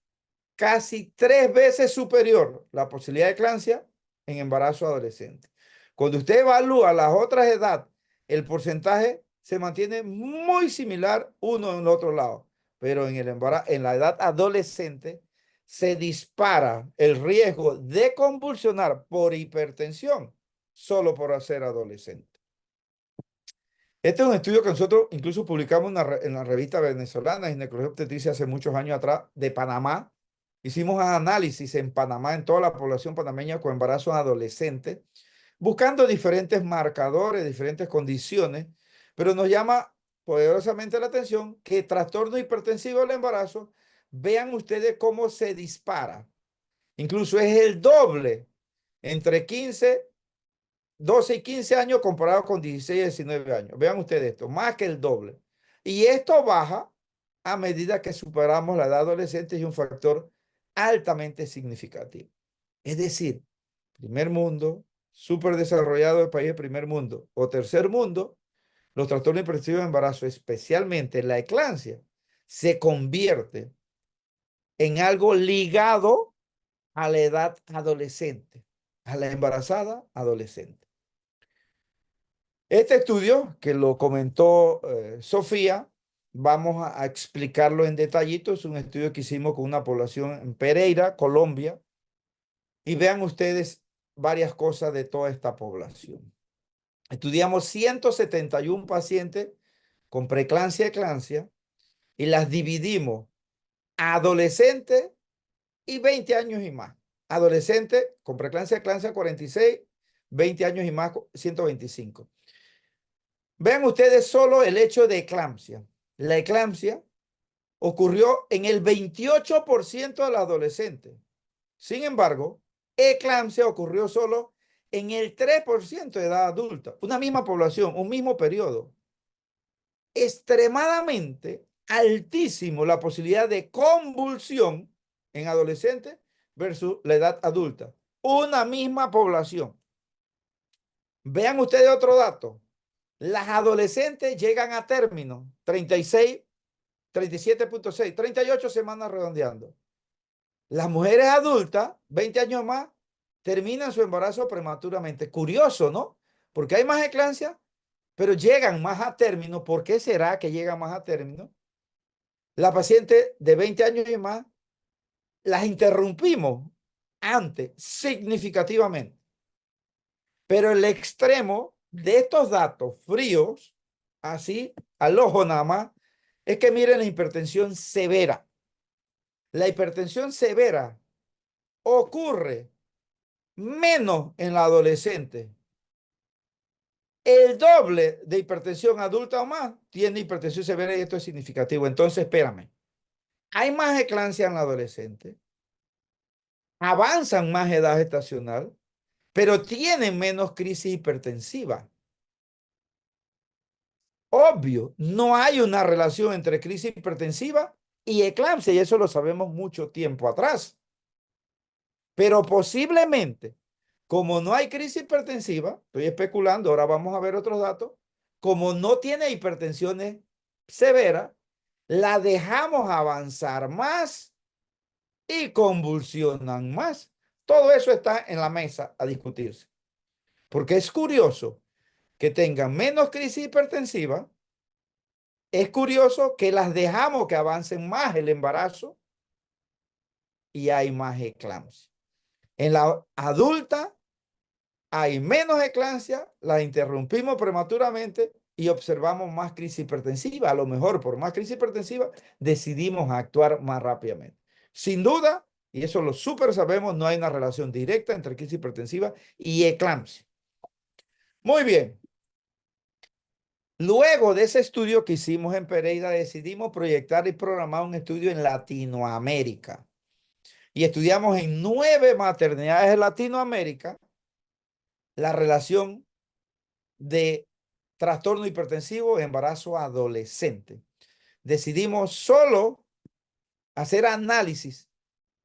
D: casi 3 veces superior la posibilidad de eclampsia en embarazo adolescente. Cuando usted evalúa las otras edades, el porcentaje se mantiene muy similar uno en el otro lado, pero en la edad adolescente se dispara el riesgo de convulsionar por hipertensión solo por ser adolescente. Este es un estudio que nosotros incluso publicamos en la revista venezolana de ginecología obstetricia hace muchos años atrás, de Panamá. Hicimos análisis en Panamá, en toda la población panameña con embarazos adolescentes, buscando diferentes marcadores, diferentes condiciones, pero nos llama poderosamente la atención que trastorno hipertensivo del embarazo, vean ustedes cómo se dispara. Incluso es el doble entre 12 y 15 años comparado con 16 y 19 años. Vean ustedes esto, más que el doble. Y esto baja a medida que superamos la edad adolescente y un factor altamente significativo. Es decir, primer mundo, súper desarrollado el país de primer mundo o tercer mundo, los trastornos hipertensivos de embarazo, especialmente la eclampsia, se convierte en algo ligado a la edad adolescente, a la embarazada adolescente. Este estudio, que lo comentó Sofía, vamos a explicarlo en detallito. Es un estudio que hicimos con una población en Pereira, Colombia. Y vean ustedes varias cosas de toda esta población. Estudiamos 171 pacientes con preeclampsia y eclampsia y las dividimos a adolescentes y 20 años y más. Adolescentes con preeclampsia y eclampsia 46, 20 años y más 125. Vean ustedes solo el hecho de eclampsia. La eclampsia ocurrió en el 28% de los adolescentes. Sin embargo, eclampsia ocurrió solo en el 3% de edad adulta. Una misma población, un mismo periodo. Extremadamente altísimo la posibilidad de convulsión en adolescentes versus la edad adulta. Una misma población. Vean ustedes otro dato. Las adolescentes llegan a término 36, 37.6, 38 semanas redondeando. Las mujeres adultas, 20 años más, terminan su embarazo prematuramente. Curioso, ¿no? Porque hay más eclampsia, pero llegan más a término. ¿Por qué será que llegan más a término? La paciente de 20 años y más, las interrumpimos antes, significativamente. Pero el extremo de estos datos fríos, así, al ojo nada más, es que miren la hipertensión severa. La hipertensión severa ocurre menos en la adolescente. El doble de hipertensión adulta o más tiene hipertensión severa y esto es significativo. Entonces, espérame. Hay más eclampsia en la adolescente. Avanzan más edad gestacional, pero tienen menos crisis hipertensiva. Obvio, no hay una relación entre crisis hipertensiva y eclampsia, y eso lo sabemos mucho tiempo atrás. Pero posiblemente, como no hay crisis hipertensiva, estoy especulando, ahora vamos a ver otros datos, como no tiene hipertensiones severas, la dejamos avanzar más y convulsionan más. Todo eso está en la mesa a discutirse. Porque es curioso que tengan menos crisis hipertensiva. Es curioso que las dejamos que avancen más el embarazo y hay más eclampsia. En la adulta hay menos eclampsia, la interrumpimos prematuramente y observamos más crisis hipertensiva. A lo mejor por más crisis hipertensiva decidimos actuar más rápidamente. Sin duda, y eso lo súper sabemos, no hay una relación directa entre crisis hipertensiva y eclampsia. Muy bien. Luego de ese estudio que hicimos en Pereira, decidimos proyectar y programar un estudio en Latinoamérica. Y estudiamos en 9 maternidades de Latinoamérica la relación de trastorno hipertensivo, embarazo adolescente. Decidimos solo hacer análisis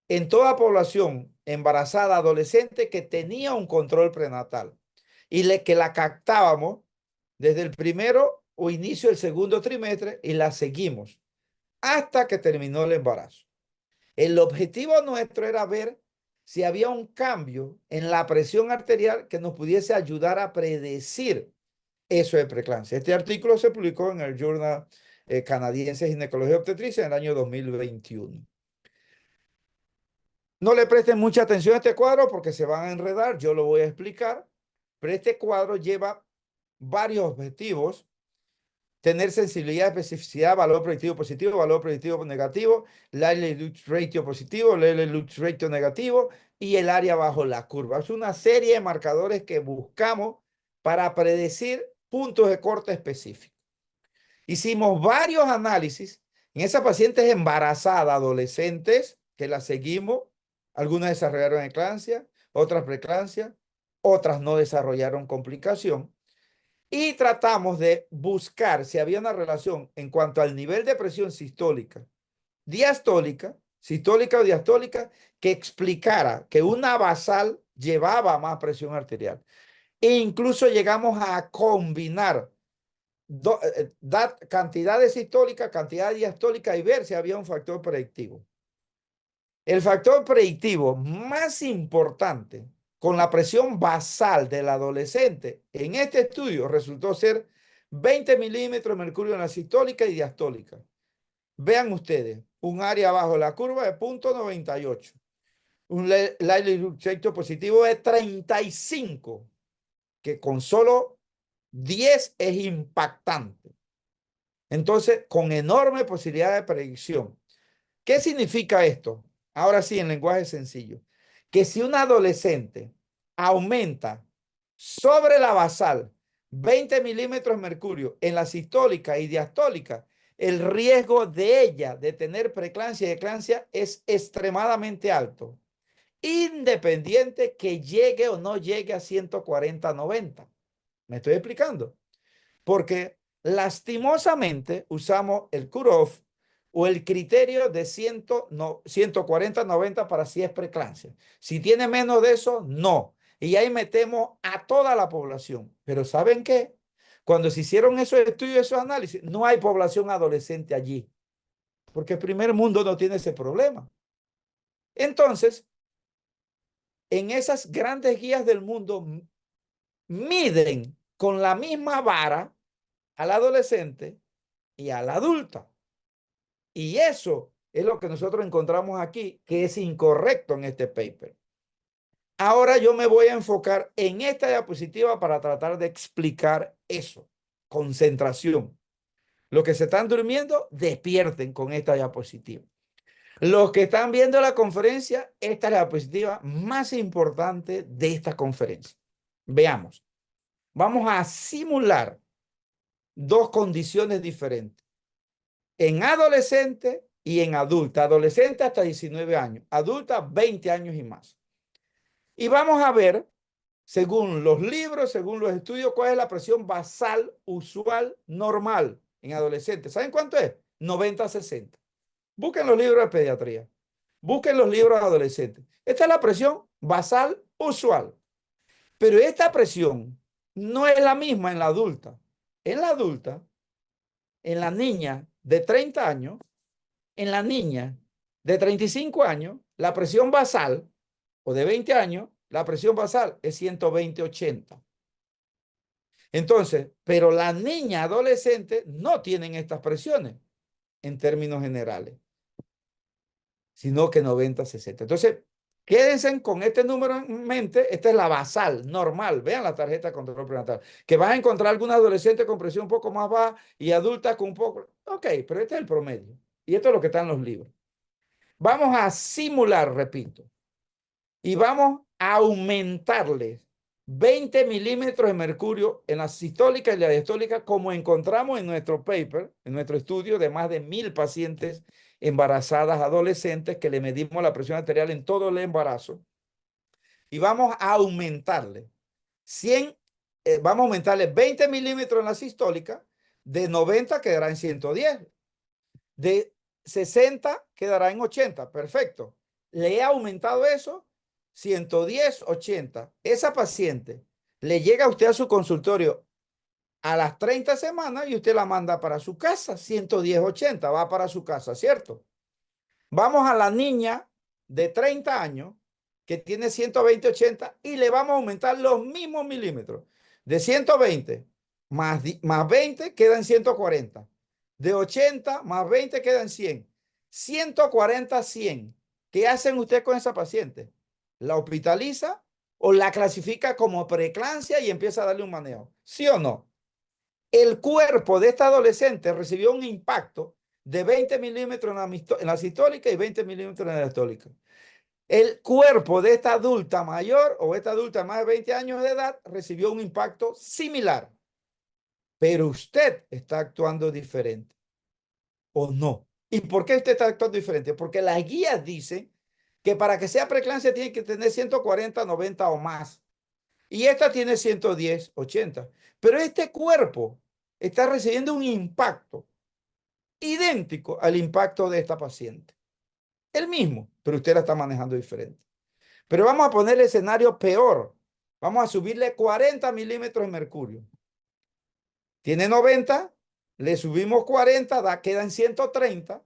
D: en toda población embarazada adolescente que tenía un control prenatal y que la captábamos desde el primero o inicio del segundo trimestre y la seguimos hasta que terminó el embarazo. El objetivo nuestro era ver si había un cambio en la presión arterial que nos pudiese ayudar a predecir eso de preeclampsia. Este artículo se publicó en el Journal Canadiense de Ginecología y Obstetricia en el año 2021. No le presten mucha atención a este cuadro porque se van a enredar, yo lo voy a explicar, pero este cuadro lleva varios objetivos: tener sensibilidad, especificidad, valor predictivo positivo, valor predictivo negativo, Likelihood ratio positivo, Likelihood ratio negativo y el área bajo la curva. Es una serie de marcadores que buscamos para predecir puntos de corte específicos. Hicimos varios análisis en esas pacientes embarazadas, adolescentes, que las seguimos. Algunas desarrollaron eclampsia, otras preeclampsia, otras no desarrollaron complicación. Y tratamos de buscar si había una relación en cuanto al nivel de presión sistólica, diastólica, sistólica o diastólica, que explicara que una basal llevaba más presión arterial. E incluso llegamos a combinar cantidad de sistólica, cantidad de diastólica y ver si había un factor predictivo. El factor predictivo más importante con la presión basal del adolescente en este estudio resultó ser 20 milímetros de mercurio en la sistólica y diastólica. Vean ustedes, un área bajo la curva de 0.98, un Lively Check positivo de 35, que con solo 10 es impactante. Entonces, con enorme posibilidad de predicción. ¿Qué significa esto? Ahora sí, en lenguaje sencillo. Que si un adolescente aumenta sobre la basal 20 milímetros de mercurio en la sistólica y diastólica, el riesgo de ella de tener preeclampsia y eclampsia es extremadamente alto, independiente que llegue o no llegue a 140-90. ¿Me estoy explicando? Porque lastimosamente usamos el cutoff o el criterio de 140-90 para si es preeclampsia. Si tiene menos de eso, no. Y ahí metemos a toda la población. Pero ¿saben qué? Cuando se hicieron esos estudios, esos análisis, no hay población adolescente allí. Porque el primer mundo no tiene ese problema. Entonces, en esas grandes guías del mundo, miden con la misma vara al adolescente y a la adulta. Y eso es lo que nosotros encontramos aquí, que es incorrecto en este paper. Ahora yo me voy a enfocar en esta diapositiva para tratar de explicar eso. Concentración. Los que se están durmiendo, despierten con esta diapositiva. Los que están viendo la conferencia, esta es la diapositiva más importante de esta conferencia. Veamos. Vamos a simular dos condiciones diferentes. En adolescente y en adulta. Adolescente hasta 19 años. Adulta 20 años y más. Y vamos a ver, según los libros, según los estudios, cuál es la presión basal usual normal en adolescentes. ¿Saben cuánto es? 90-60. Busquen los libros de pediatría. Busquen los libros de adolescentes. Esta es la presión basal usual. Pero esta presión no es la misma en la adulta. En la adulta, en la niña de 30 años, en la niña de 35 años, la presión basal, o de 20 años, la presión basal es 120-80. Entonces, pero la niña adolescente no tienen estas presiones en términos generales, sino que 90-60. Entonces, quédense con este número en mente. Esta es la basal, normal. Vean la tarjeta de control prenatal. Que vas a encontrar algún adolescente con presión un poco más baja y adulta con un poco. Ok, pero este es el promedio. Y esto es lo que está en los libros. Vamos a simular, repito, y vamos a aumentarle 20 milímetros de mercurio en la sistólica y la diastólica, como encontramos en nuestro paper, en nuestro estudio de más de 1000 pacientes embarazadas adolescentes que le medimos la presión arterial en todo el embarazo. Y vamos a aumentarle 20 milímetros en la sistólica, de 90 quedará en 110, de 60 quedará en 80, perfecto. Le he aumentado eso, 110, 80. Esa paciente le llega a usted a su consultorio a las 30 semanas y usted la manda para su casa, 110, 80, va para su casa, ¿cierto? Vamos a la niña de 30 años que tiene 120, 80 y le vamos a aumentar los mismos milímetros. De 120 más 20 quedan 140. De 80 más 20 quedan 100. 140, 100. ¿Qué hacen usted con esa paciente? ¿La hospitaliza o la clasifica como preeclampsia y empieza a darle un manejo? ¿Sí o no? El cuerpo de esta adolescente recibió un impacto de 20 milímetros en la sistólica y 20 milímetros en la diastólica. El cuerpo de esta adulta mayor o esta adulta de más de 20 años de edad recibió un impacto similar. Pero usted está actuando diferente. ¿O no? ¿Y por qué usted está actuando diferente? Porque las guías dicen que para que sea preeclampsia tiene que tener 140, 90 o más. Y esta tiene 110, 80. Pero este cuerpo está recibiendo un impacto idéntico al impacto de esta paciente. El mismo, pero usted la está manejando diferente. Pero vamos a poner el escenario peor. Vamos a subirle 40 milímetros de mercurio. Tiene 90, le subimos 40, queda en 130.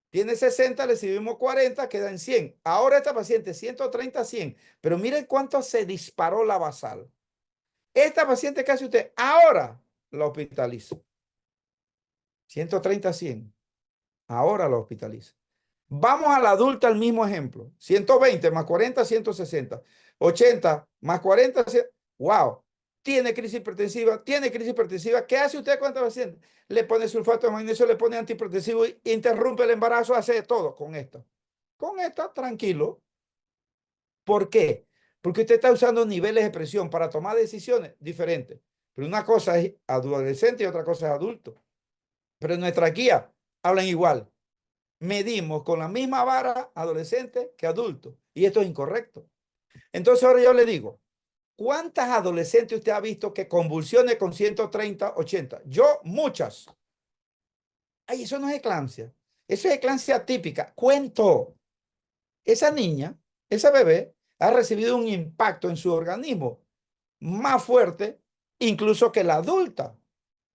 D: Tiene 60, le subimos 40, queda en 100. Ahora esta paciente 130, 100. Pero miren cuánto se disparó la basal. Esta paciente que hace usted ahora la hospitaliza. 130, 100. Ahora la hospitaliza. Vamos a la adulta, el mismo ejemplo. 120 más 40, 160. 80 más 40, 100. ¡Wow! Tiene crisis hipertensiva, tiene crisis hipertensiva. ¿Qué hace usted con esta paciente? Le pone sulfato de magnesio, le pone antihipertensivo, interrumpe el embarazo, hace todo con esta. Con esta, tranquilo. ¿Por qué? Porque usted está usando niveles de presión para tomar decisiones diferentes. Pero una cosa es adolescente y otra cosa es adulto. Pero en nuestra guía hablan igual. Medimos con la misma vara adolescente que adulto. Y esto es incorrecto. Entonces ahora yo le digo, ¿cuántas adolescentes usted ha visto que convulsione con 130, 80? Yo, muchas. Ay, eso no es eclampsia. Eso es eclampsia típica. Cuento. Esa niña, esa bebé, ha recibido un impacto en su organismo más fuerte incluso que la adulta.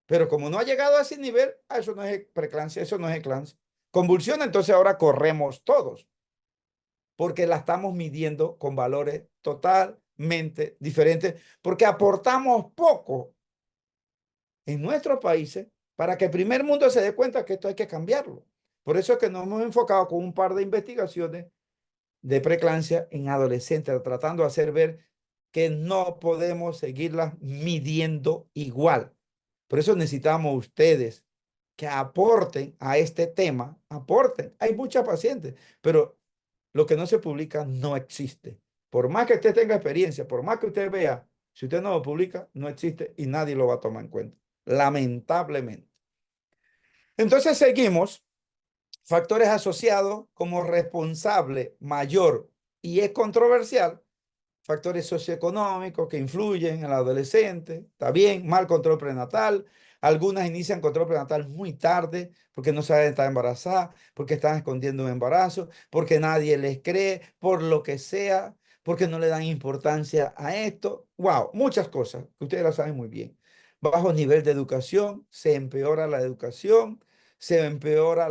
D: Pero como no ha llegado a ese nivel, eso no es preeclampsia, eso no es eclampsia. Convulsiona, entonces ahora corremos todos, porque la estamos midiendo con valores totalmente diferentes, porque aportamos poco en nuestros países para que el primer mundo se dé cuenta que esto hay que cambiarlo. Por eso es que nos hemos enfocado con un par de investigaciones de preeclampsia en adolescentes, tratando de hacer ver que no podemos seguirlas midiendo igual. Por eso necesitamos ustedes que aporten a este tema, aporten. Hay muchas pacientes, pero lo que no se publica no existe. Por más que usted tenga experiencia, por más que usted vea, si usted no lo publica, no existe y nadie lo va a tomar en cuenta, lamentablemente. Entonces seguimos. Factores asociados como responsable mayor y es controversial. Factores socioeconómicos que influyen en el adolescente, está bien, mal control prenatal. Algunas inician control prenatal muy tarde porque no saben estar embarazadas, porque están escondiendo un embarazo, porque nadie les cree, por lo que sea, porque no le dan importancia a esto. Wow, muchas cosas que ustedes lo saben muy bien. Bajo nivel de educación, se empeora la educación, se empeora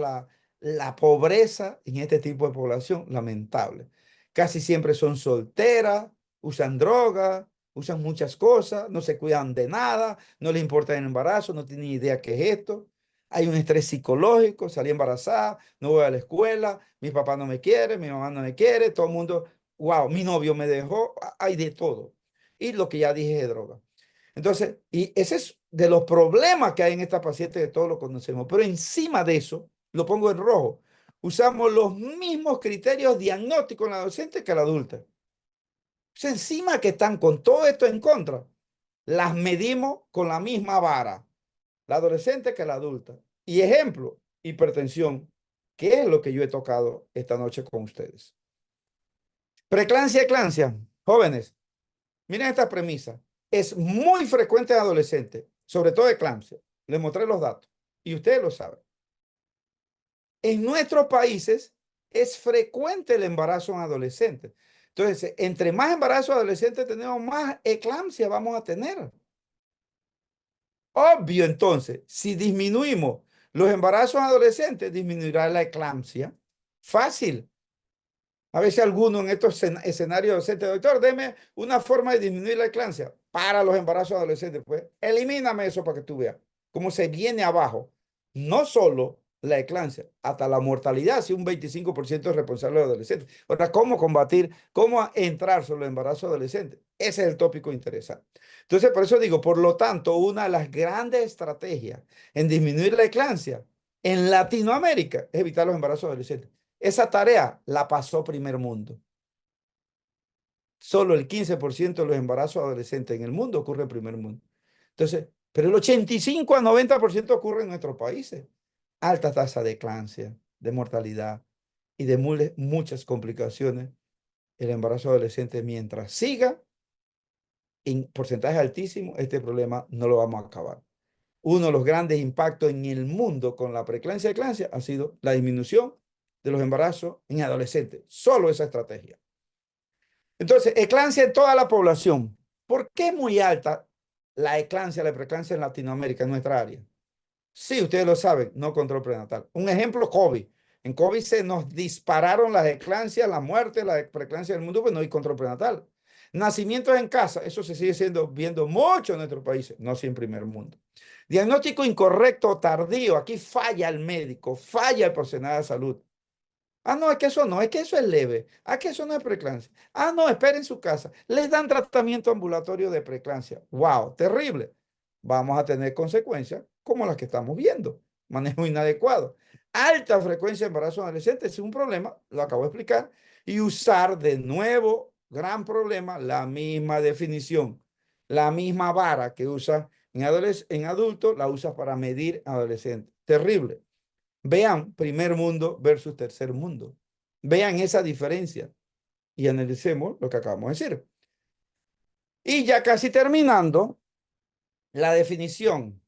D: la pobreza en este tipo de población, lamentable. Casi siempre son solteras, usan drogas, usan muchas cosas, no se cuidan de nada, no les importa el embarazo, no tienen idea qué es esto. Hay un estrés psicológico, salí embarazada, no voy a la escuela, mi papá no me quiere, mi mamá no me quiere, todo el mundo, wow, mi novio me dejó, hay de todo. Y lo que ya dije de droga. Entonces, y ese es de los problemas que hay en esta paciente, que todos lo conocemos. Pero encima de eso, lo pongo en rojo, usamos los mismos criterios diagnósticos en la adolescente que en la adulta. Pues encima que están con todo esto en contra, las medimos con la misma vara, la adolescente que la adulta. Y ejemplo, hipertensión, que es lo que yo he tocado esta noche con ustedes. Preeclampsia, eclampsia, jóvenes, miren esta premisa. Es muy frecuente en adolescentes, sobre todo eclampsia. Les mostré los datos y ustedes lo saben. En nuestros países es frecuente el embarazo en adolescentes. Entonces, entre más embarazo adolescente tenemos, más eclampsia vamos a tener. Obvio, entonces, si disminuimos los embarazos adolescentes, disminuirá la eclampsia. Fácil. A veces alguno en estos escenarios docentes, doctor, deme una forma de disminuir la eclampsia para los embarazos adolescentes. Pues elimíname eso para que tú veas cómo se viene abajo. No solo la eclampsia, hasta la mortalidad, si un 25% es responsable de adolescentes. Ahora, ¿cómo combatir, cómo entrar sobre el embarazo adolescente? Ese es el tópico interesante. Entonces, por eso digo, por lo tanto, una de las grandes estrategias en disminuir la eclampsia en Latinoamérica es evitar los embarazos adolescentes. Esa tarea la pasó primer mundo. Solo el 15% de los embarazos adolescentes en el mundo ocurre en primer mundo. Entonces, pero el 85 a 90% ocurre en nuestros países. Alta tasa de eclampsia, de mortalidad. y de muchas complicaciones el embarazo adolescente. Mientras siga en porcentaje altísimo, este problema no lo vamos a acabar. Uno de los grandes impactos en el mundo con la preeclampsia y eclampsia ha sido la disminución de los embarazos en adolescentes. Solo esa estrategia. Entonces, eclampsia en toda la población. ¿Por qué es muy alta la eclampsia, la preeclampsia en Latinoamérica, en nuestra área? Sí, ustedes lo saben, no control prenatal. Un ejemplo, COVID. En COVID se nos dispararon las eclampsias, la muerte, la preeclampsia del mundo, pues no hay control prenatal. Nacimientos en casa, eso se sigue viendo mucho en nuestros países, no así en primer mundo. Diagnóstico incorrecto o tardío, aquí falla el médico, falla el profesional de salud. Ah, no, es que eso no, es que eso es leve. Ah, que eso no es preeclampsia. Ah, no, esperen en su casa. Les dan tratamiento ambulatorio de preeclampsia. ¡Wow! Terrible. Vamos a tener consecuencias como las que estamos viendo. Manejo inadecuado. Alta frecuencia de embarazo adolescente es un problema, lo acabo de explicar. Y usar de nuevo, gran problema, la misma definición. La misma vara que usa en adultos, la usa para medir adolescentes. Terrible. Vean primer mundo versus tercer mundo. Vean esa diferencia y analicemos lo que acabamos de decir. Y ya casi terminando, la definición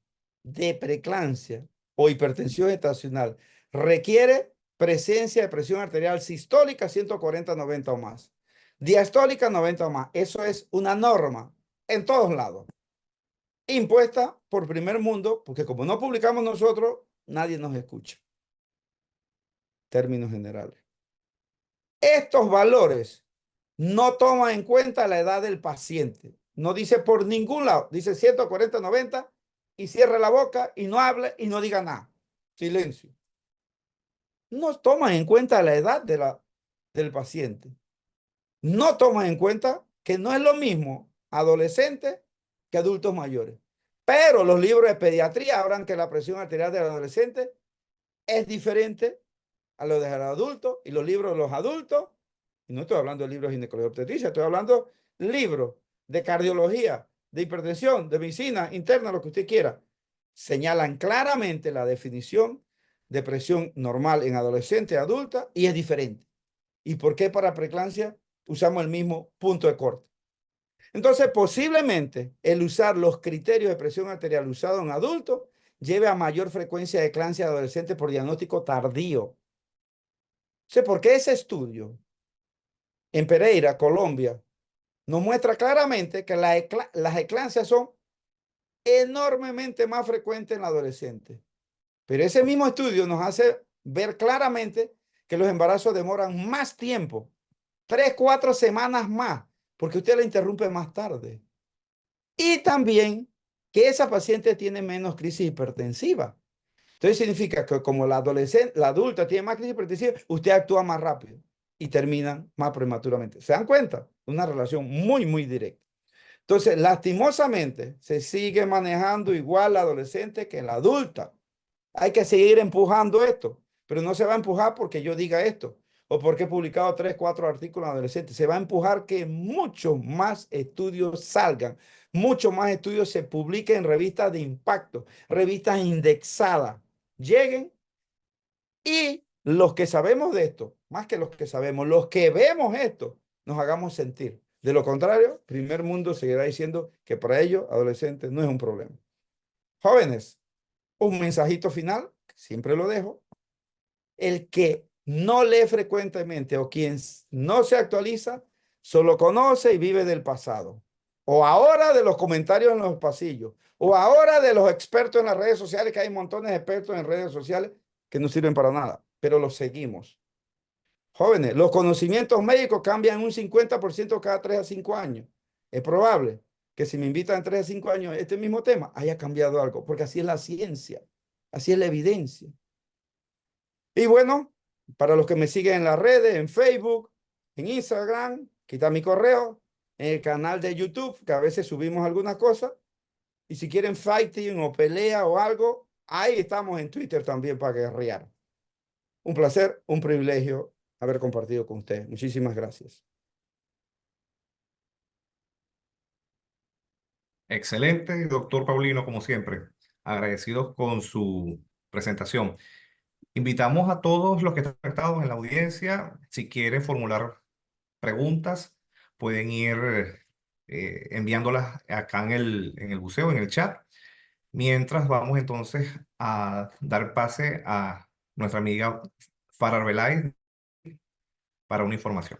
D: de preeclampsia o hipertensión gestacional requiere presencia de presión arterial sistólica 140/90 o más, diastólica 90 o más. Eso es una norma en todos lados, impuesta por primer mundo, porque como no publicamos nosotros, nadie nos escucha. Términos generales. Estos valores no toman en cuenta la edad del paciente. No dice por ningún lado. Dice 140/90 y cierra la boca y no hable y no diga nada. Silencio. No toman en cuenta la edad del paciente. No toman en cuenta que no es lo mismo adolescentes que adultos mayores. Pero los libros de pediatría hablan que la presión arterial del adolescente es diferente a lo del adulto, y los libros de los adultos, y no estoy hablando de libros de ginecología y obstetricia, estoy hablando de libros de cardiología, de hipertensión, de medicina interna, lo que usted quiera, señalan claramente la definición de presión normal en adolescente y adulta, y es diferente. ¿Y por qué para preeclampsia usamos el mismo punto de corte? Entonces, posiblemente el usar los criterios de presión arterial usados en adultos lleve a mayor frecuencia de eclampsia adolescente por diagnóstico tardío. Sé por qué ese estudio en Pereira, Colombia, nos muestra claramente que las eclampsias son enormemente más frecuentes en la adolescente. Pero ese mismo estudio nos hace ver claramente que los embarazos demoran más tiempo, 3, 4 semanas más, porque usted la interrumpe más tarde. Y también que esa paciente tiene menos crisis hipertensiva. Entonces significa que como la adulta tiene más crisis hipertensiva, usted actúa más rápido y termina más prematuramente. ¿Se dan cuenta? Una relación muy, muy directa. Entonces, lastimosamente, se sigue manejando igual la adolescente que la adulta. Hay que seguir empujando esto, pero no se va a empujar porque yo diga esto o porque he publicado 3, 4 artículos en adolescentes. Se va a empujar que muchos más estudios salgan, muchos más estudios se publiquen en revistas de impacto, revistas indexadas, lleguen, y los que sabemos de esto, más que los que sabemos, los que vemos esto, nos hagamos sentir. De lo contrario, primer mundo seguirá diciendo que para ellos, adolescentes, no es un problema. Jóvenes, un mensajito final, siempre lo dejo. El que no lee frecuentemente o quien no se actualiza, solo conoce y vive del pasado. O ahora de los comentarios en los pasillos. O ahora de los expertos en las redes sociales, que hay montones de expertos en redes sociales que no sirven para nada, pero los seguimos. Jóvenes, los conocimientos médicos cambian un 50% cada 3 a 5 años. Es probable que si me invitan en 3 a 5 años este mismo tema haya cambiado algo, porque así es la ciencia, así es la evidencia. Y bueno, para los que me siguen en las redes, en Facebook, en Instagram, quita mi correo, en el canal de YouTube, que a veces subimos algunas cosas. Y si quieren fighting o pelea o algo, ahí estamos en Twitter también para guerrear. Un placer, un privilegio haber compartido con ustedes. Muchísimas gracias.
B: Excelente, doctor Paulino, como siempre. Agradecidos con su presentación. Invitamos a todos los que están conectados en la audiencia, si quieren formular preguntas, pueden ir enviándolas acá en el buceo, en el chat. Mientras vamos entonces a dar pase a nuestra amiga Farah Arbeláez para una información.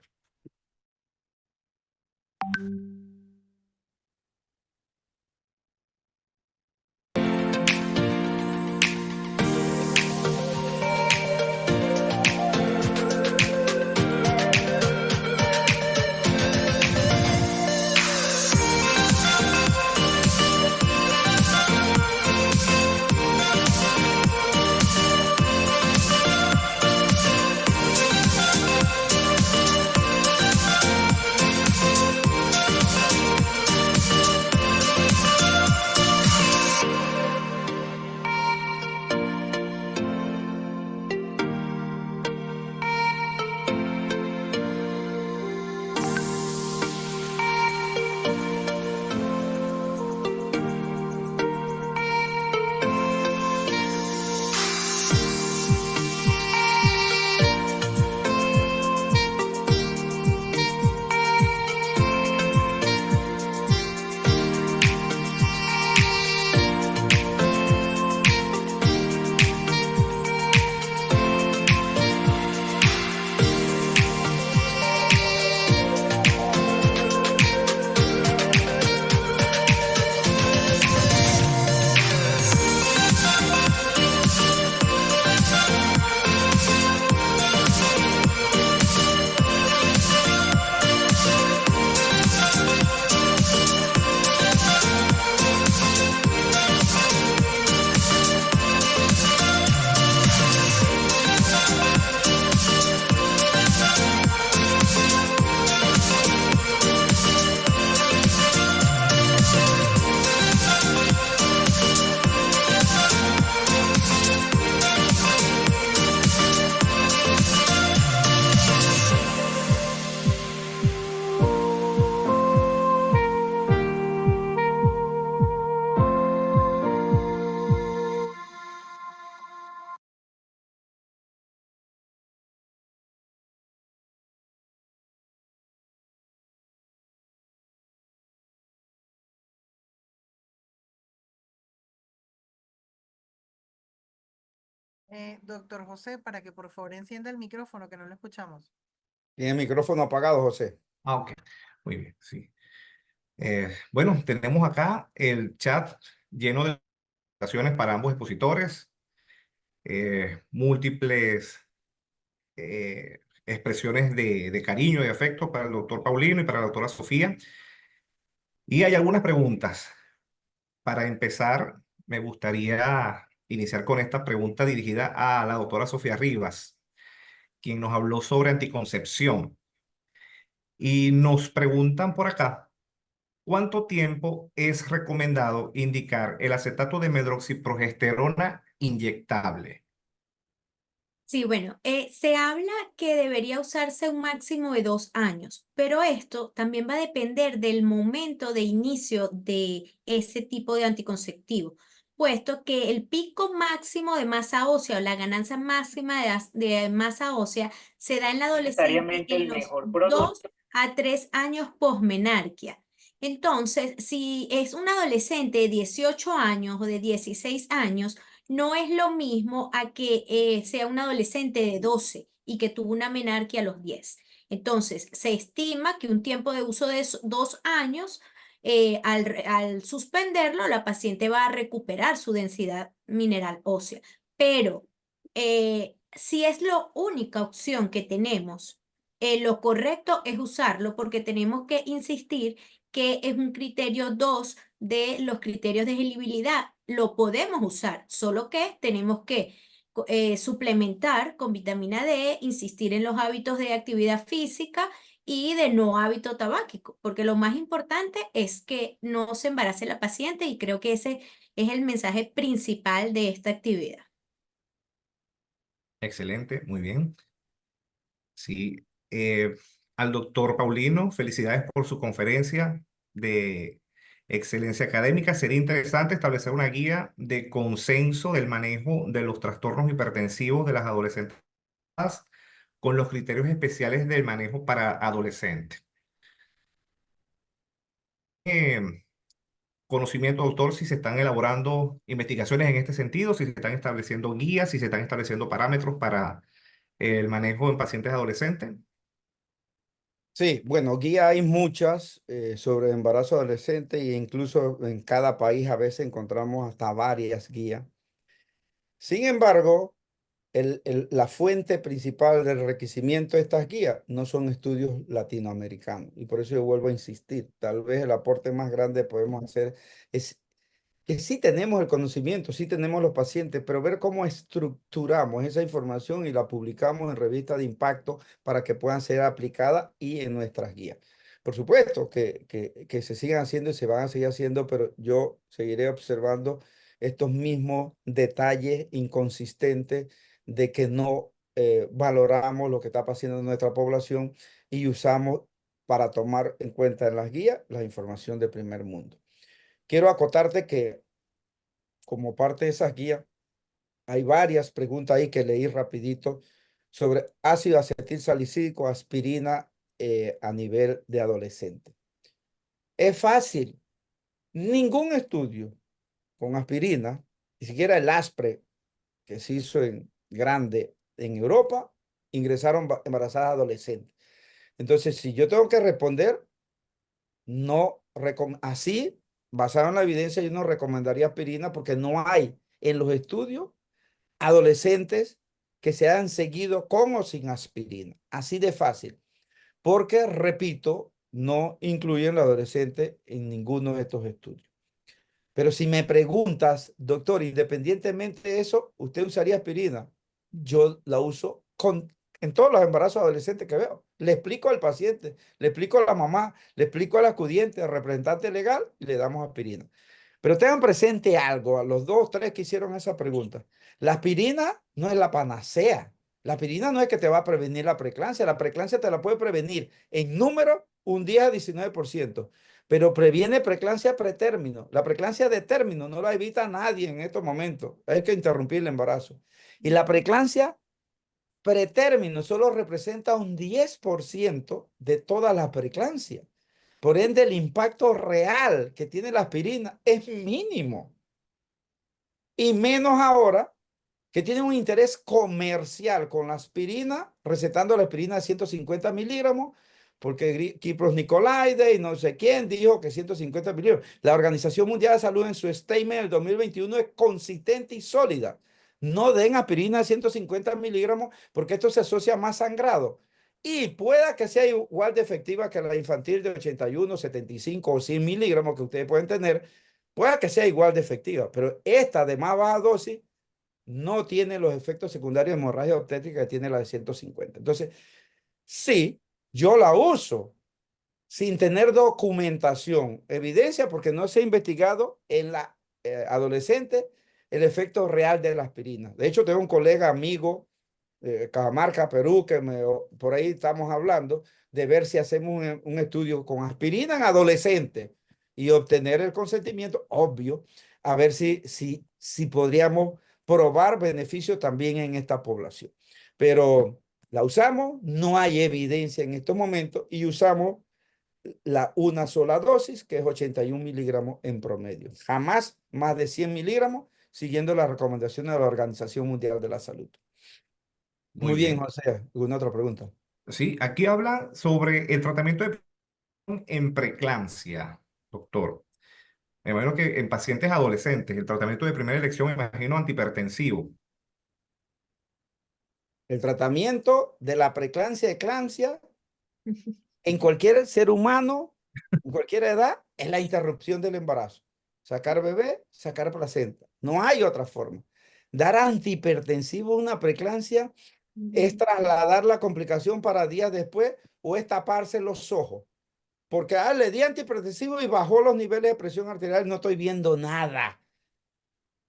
A: Doctor José, para que por favor encienda el micrófono, que no lo escuchamos.
D: Tiene el micrófono apagado, José.
B: Ok, muy bien, sí. Bueno, tenemos acá el chat lleno de presentaciones para ambos expositores, múltiples expresiones de cariño y afecto para el doctor Paulino y para la doctora Sofía. Y hay algunas preguntas. Para empezar, me gustaría iniciar con esta pregunta dirigida a la doctora Sofía Rivas, quien nos habló sobre anticoncepción. Y nos preguntan por acá, ¿cuánto tiempo es recomendado indicar el acetato de medroxiprogesterona inyectable?
C: Sí, bueno, se habla que debería usarse un máximo de 2 años, pero esto también va a depender del momento de inicio de ese tipo de anticonceptivo, puesto que el pico máximo de masa ósea o la ganancia máxima de masa ósea se da en la adolescente en los 2 a 3 años posmenarquia. Entonces, si es un adolescente de 18 años o de 16 años, no es lo mismo a que sea un adolescente de 12 y que tuvo una menarquia a los 10. Entonces, se estima que un tiempo de uso de 2 años, al suspenderlo, la paciente va a recuperar su densidad mineral ósea. Pero si es la única opción que tenemos, lo correcto es usarlo porque tenemos que insistir que es un criterio 2 de los criterios de elegibilidad. Lo podemos usar, solo que tenemos que suplementar con vitamina D, insistir en los hábitos de actividad física y de no hábito tabáquico, porque lo más importante es que no se embarace la paciente y creo que ese es el mensaje principal de esta actividad.
B: Excelente, muy bien. Sí, al doctor Paulino, felicidades por su conferencia de excelencia académica, sería interesante establecer una guía de consenso del manejo de los trastornos hipertensivos de las adolescentes con los criterios especiales del manejo para adolescentes. Eh, Conocimiento, doctor, si se están elaborando investigaciones en este sentido, si se están estableciendo guías, si se están estableciendo parámetros para el manejo en pacientes adolescentes.
D: Sí, bueno, guía hay muchas sobre embarazo adolescente e incluso en cada país a veces encontramos hasta varias guías. Sin embargo, la fuente principal del requerimiento de estas guías no son estudios latinoamericanos. Y por eso yo vuelvo a insistir, tal vez el aporte más grande que podemos hacer es que sí tenemos el conocimiento, sí tenemos los pacientes, pero ver cómo estructuramos esa información y la publicamos en revistas de impacto para que puedan ser aplicadas y en nuestras guías. Por supuesto que se sigan haciendo y se van a seguir haciendo, pero yo seguiré observando estos mismos detalles inconsistentes de que no valoramos lo que está pasando en nuestra población y usamos para tomar en cuenta en las guías la información de primer mundo. Quiero acotarte que como parte de esas guías hay varias preguntas ahí que leí rapidito sobre ácido acetil salicílico, aspirina a nivel de adolescente. Es fácil. Ningún estudio con aspirina, ni siquiera el ASPRE que se hizo en grande en Europa, ingresaron embarazadas adolescentes. Entonces, si yo tengo que responder, no así, basado en la evidencia, yo no recomendaría aspirina porque no hay en los estudios adolescentes que se hayan seguido con o sin aspirina. Así de fácil. Porque, repito, no incluyen los adolescentes en ninguno de estos estudios. Pero si me preguntas, doctor, independientemente de eso, ¿usted usaría aspirina? Yo la uso en todos los embarazos adolescentes que veo. Le explico al paciente, le explico a la mamá, le explico al acudiente, al representante legal y le damos aspirina. Pero tengan presente algo, a los 2 o 3 que hicieron esa pregunta. La aspirina no es la panacea. La aspirina no es que te va a prevenir la preeclampsia. La preeclampsia te la puede prevenir en número un 10 a 19%, pero previene preeclampsia pretérmino. La preeclampsia de término no la evita nadie en estos momentos. Hay que interrumpir el embarazo. Y la preeclampsia pretérmino solo representa un 10% de toda la preeclampsia. Por ende, el impacto real que tiene la aspirina es mínimo. Y menos ahora que tiene un interés comercial con la aspirina, recetando la aspirina de 150 miligramos, porque Kipros Nicolaides y no sé quién dijo que 150 miligramos. La Organización Mundial de Salud en su statement del 2021 es consistente y sólida. No den aspirina de 150 miligramos porque esto se asocia más sangrado. Y pueda que sea igual de efectiva que la infantil de 81, 75 o 100 miligramos que ustedes pueden tener, pueda que sea igual de efectiva, pero esta de más baja dosis no tiene los efectos secundarios de hemorragia obstétrica que tiene la de 150. Entonces, sí, yo la uso sin tener documentación, evidencia, porque no se ha investigado en la adolescente el efecto real de la aspirina. De hecho, tengo un colega amigo Cajamarca, Perú, que por ahí estamos hablando de ver si hacemos un estudio con aspirina en adolescentes y obtener el consentimiento, obvio, a ver si podríamos probar beneficios también en esta población. Pero la usamos, no hay evidencia en estos momentos y usamos una sola dosis, que es 81 miligramos en promedio. Jamás más de 100 miligramos, siguiendo las recomendaciones de la Organización Mundial de la Salud.
B: Muy
D: Muy bien,
B: bien.
D: José. ¿Alguna otra pregunta?
B: Sí, aquí habla sobre el tratamiento en preeclampsia, doctor. Me imagino que en pacientes adolescentes, el tratamiento de primera elección, me imagino antihipertensivo.
D: El tratamiento de la eclampsia en cualquier ser humano, en cualquier edad, es la interrupción del embarazo. Sacar bebé, sacar placenta. No hay otra forma. Dar antihipertensivo a una preeclampsia es trasladar la complicación para días después o es taparse los ojos. Porque le di antihipertensivo y bajó los niveles de presión arterial, no estoy viendo nada.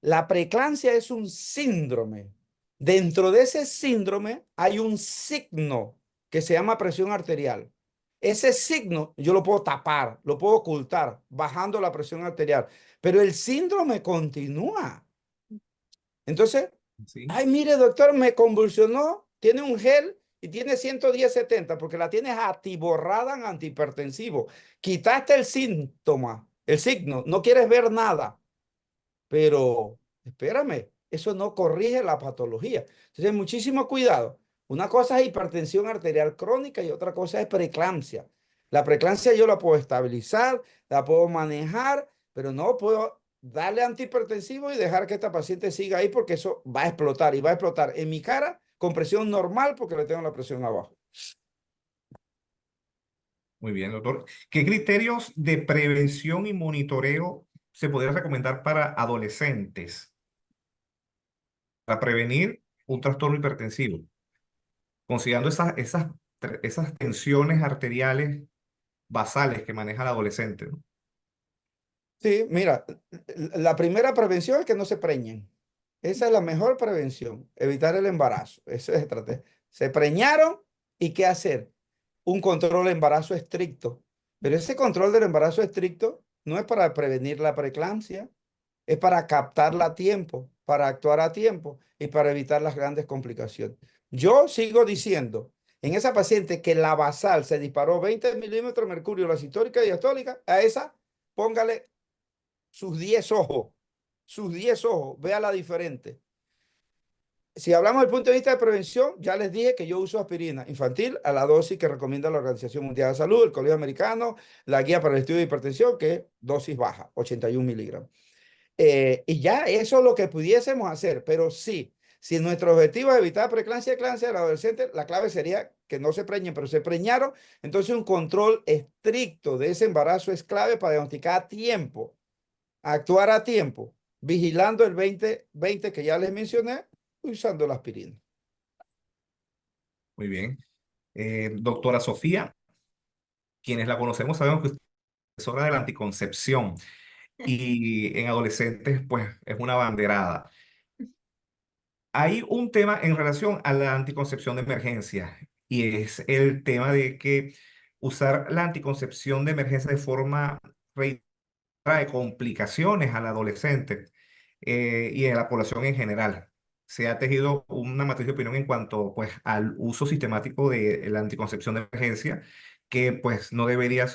D: La preeclampsia es un síndrome. Dentro de ese síndrome hay un signo que se llama presión arterial. Ese signo yo lo puedo tapar, lo puedo ocultar, bajando la presión arterial, pero el síndrome continúa. Entonces,
B: ¿sí?
D: ay, mire, doctor, me convulsionó, tiene un gel y tiene 110/70 porque la tienes atiborrada en antihipertensivo. Quitaste el síntoma, el signo, no quieres ver nada, pero espérame, eso no corrige la patología. Entonces, muchísimo cuidado. Una cosa es hipertensión arterial crónica y otra cosa es preeclampsia. La preeclampsia yo la puedo estabilizar, la puedo manejar, pero no puedo darle antihipertensivo y dejar que esta paciente siga ahí porque eso va a explotar y va a explotar en mi cara con presión normal porque le tengo la presión abajo.
B: Muy bien, doctor. ¿Qué criterios de prevención y monitoreo se podría recomendar para adolescentes para prevenir un trastorno hipertensivo? Considerando esas tensiones arteriales basales que maneja el adolescente, ¿no?
D: Sí, mira, la primera prevención es que no se preñen. Esa es la mejor prevención, evitar el embarazo. Eso es estrategia. Se preñaron y ¿qué hacer? Un control de embarazo estricto. Pero ese control del embarazo estricto no es para prevenir la preeclampsia, es para captarla a tiempo, para actuar a tiempo y para evitar las grandes complicaciones. Yo sigo diciendo, en esa paciente que la basal se disparó 20 milímetros de mercurio, la sistólica y diastólica, a esa póngale sus 10 ojos, sus 10 ojos, véala diferente. Si hablamos del punto de vista de prevención, ya les dije que yo uso aspirina infantil a la dosis que recomienda la Organización Mundial de Salud, el Colegio Americano, la Guía para el Estudio de Hipertensión, que es dosis baja, 81 miligramos. Y ya eso es lo que pudiésemos hacer, pero sí, si nuestro objetivo es evitar preeclampsia y eclampsia del adolescente, la clave sería que no se preñen, pero se preñaron, entonces un control estricto de ese embarazo es clave para diagnosticar a tiempo, actuar a tiempo, vigilando el 20-20 que ya les mencioné, usando la aspirina.
B: Muy bien. Doctora Sofía, quienes la conocemos sabemos que es profesora de la anticoncepción y en adolescentes pues es una banderada. Hay un tema en relación a la anticoncepción de emergencia y es el tema de que usar la anticoncepción de emergencia de forma reiterada trae complicaciones al adolescente y a la población en general. Se ha tejido una matriz de opinión en cuanto pues, al uso sistemático de la anticoncepción de emergencia, que pues no debería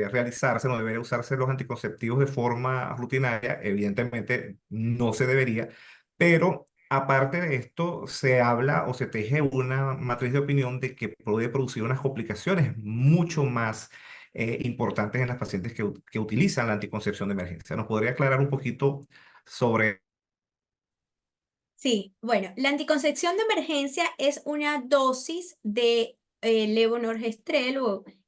B: realizarse, no debería usarse los anticonceptivos de forma rutinaria, evidentemente no se debería, pero aparte de esto se habla o se teje una matriz de opinión de que puede producir unas complicaciones mucho más importantes en las pacientes que utilizan la anticoncepción de emergencia. ¿Nos podría aclarar un poquito sobre?
C: Sí, bueno, la anticoncepción de emergencia es una dosis de levonorgestrel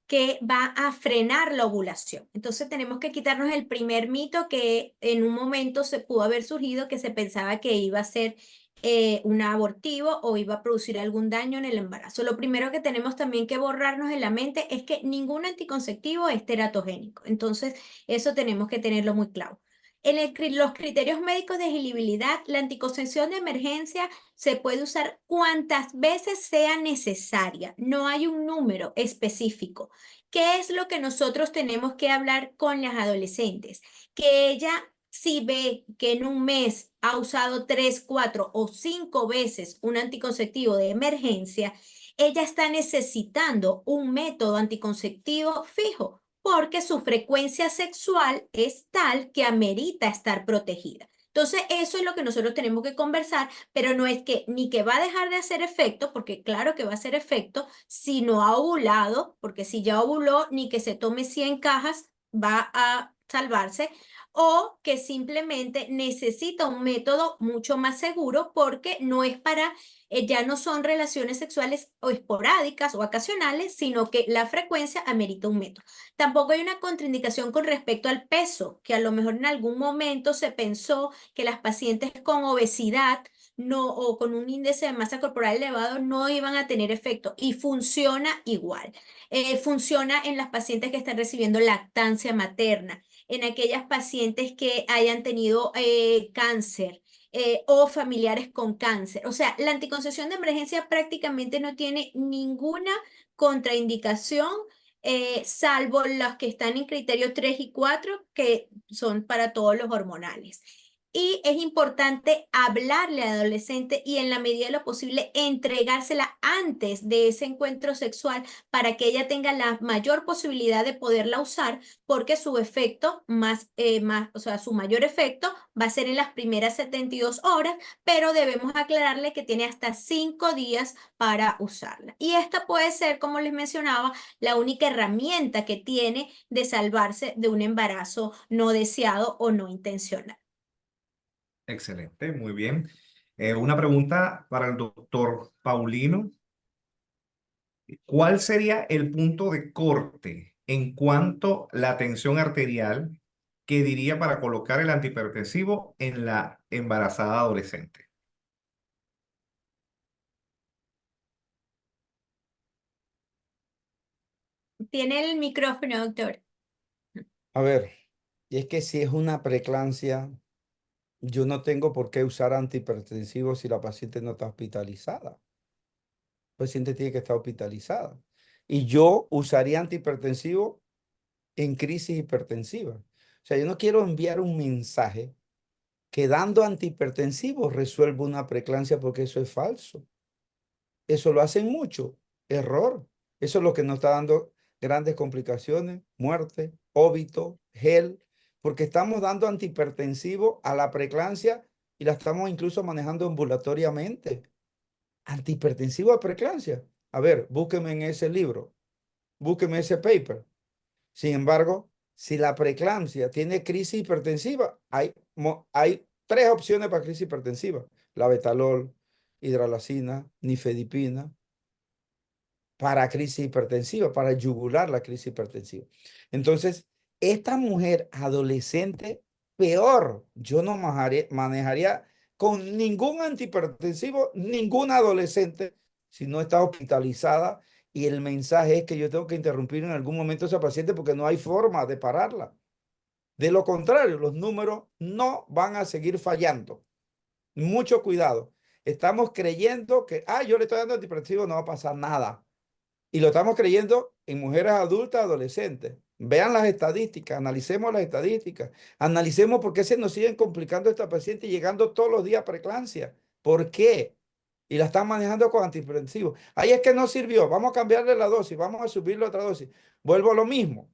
C: que va a frenar la ovulación. Entonces tenemos que quitarnos el primer mito que en un momento se pudo haber surgido que se pensaba que iba a ser un abortivo o iba a producir algún daño en el embarazo. Lo primero que tenemos también que borrarnos en la mente es que ningún anticonceptivo es teratogénico. Entonces eso tenemos que tenerlo muy claro. Los criterios médicos de elegibilidad, la anticoncepción de emergencia se puede usar cuantas veces sea necesaria. No hay un número específico. ¿Qué es lo que nosotros tenemos que hablar con las adolescentes? Que ella, si ve que en un mes ha usado 3, 4 o 5 veces un anticonceptivo de emergencia, ella está necesitando un método anticonceptivo fijo porque su frecuencia sexual es tal que amerita estar protegida. Entonces, eso es lo que nosotros tenemos que conversar, pero no es que ni que va a dejar de hacer efecto, porque claro que va a hacer efecto si no ha ovulado, porque si ya ovuló, ni que se tome 100 cajas va a salvarse, o que simplemente necesita un método mucho más seguro porque no es para ya no son relaciones sexuales o esporádicas o ocasionales, sino que la frecuencia amerita un método. Tampoco hay una contraindicación con respecto al peso, que a lo mejor en algún momento se pensó que las pacientes con obesidad no, o con un índice de masa corporal elevado no iban a tener efecto y funciona igual. Funciona en las pacientes que están recibiendo lactancia materna, en aquellas pacientes que hayan tenido cáncer o familiares con cáncer. O sea, la anticoncepción de emergencia prácticamente no tiene ninguna contraindicación salvo los que están en criterio 3 y 4, que son para todos los hormonales. Y es importante hablarle al adolescente y en la medida de lo posible entregársela antes de ese encuentro sexual para que ella tenga la mayor posibilidad de poderla usar, porque su efecto o sea, su mayor efecto va a ser en las primeras 72 horas, pero debemos aclararle que tiene hasta 5 días para usarla. Y esta puede ser, como les mencionaba, la única herramienta que tiene de salvarse de un embarazo no deseado o no intencional.
B: Excelente, muy bien. Una pregunta para el doctor Paulino. ¿Cuál sería el punto de corte en cuanto a la tensión arterial que diría para colocar el antihipertensivo en la embarazada adolescente?
C: Tiene el micrófono, doctor.
D: A ver, y es que si es una preeclampsia, yo no tengo por qué usar antihipertensivos si la paciente no está hospitalizada. La paciente tiene que estar hospitalizada. Y yo usaría antihipertensivo en crisis hipertensiva. O sea, yo no quiero enviar un mensaje que dando antihipertensivos resuelve una preeclampsia porque eso es falso. Eso lo hacen mucho. Error. Eso es lo que nos está dando grandes complicaciones, muerte, óbito, gel, porque estamos dando antihipertensivo a la preeclampsia y la estamos incluso manejando ambulatoriamente. Antihipertensivo a preeclampsia. A ver, búsqueme en ese libro, búsqueme ese paper. Sin embargo, si la preeclampsia tiene crisis hipertensiva, hay 3 opciones para crisis hipertensiva: la betalol, hidralazina, nifedipina, para crisis hipertensiva, para yugular la crisis hipertensiva. Entonces, esta mujer adolescente, peor, yo no manejaría con ningún antihipertensivo, ninguna adolescente, si no está hospitalizada. Y el mensaje es que yo tengo que interrumpir en algún momento a esa paciente porque no hay forma de pararla. De lo contrario, los números no van a seguir fallando. Mucho cuidado. Estamos creyendo que, yo le estoy dando antihipertensivo, no va a pasar nada. Y lo estamos creyendo en mujeres adultas, adolescentes. Vean las estadísticas, analicemos las estadísticas, analicemos por qué se nos siguen complicando esta paciente y llegando todos los días a preeclampsia. ¿Por qué? Y la están manejando con antihipertensivos. Ahí es que no sirvió. Vamos a cambiarle la dosis, vamos a subirle otra dosis. Vuelvo a lo mismo.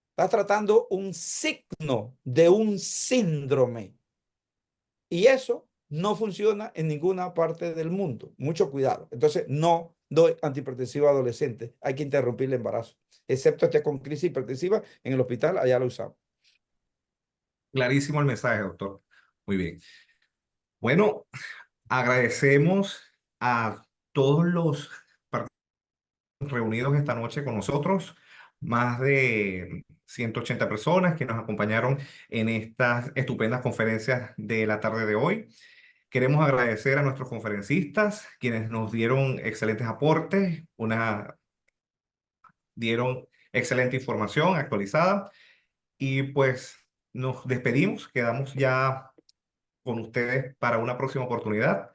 D: Estás tratando un signo de un síndrome. Y eso no funciona en ninguna parte del mundo. Mucho cuidado. Entonces, no doy antihipertensivo a adolescentes. Hay que interrumpir el embarazo. Excepto con crisis hipertensiva, en el hospital, allá lo usamos.
B: Clarísimo el mensaje, doctor. Muy bien. Bueno, agradecemos a todos los reunidos esta noche con nosotros, más de 180 personas que nos acompañaron en estas estupendas conferencias de la tarde de hoy. Queremos agradecer a nuestros conferencistas, quienes nos dieron excelentes aportes, dieron excelente información actualizada y pues nos despedimos, quedamos ya con ustedes para una próxima oportunidad.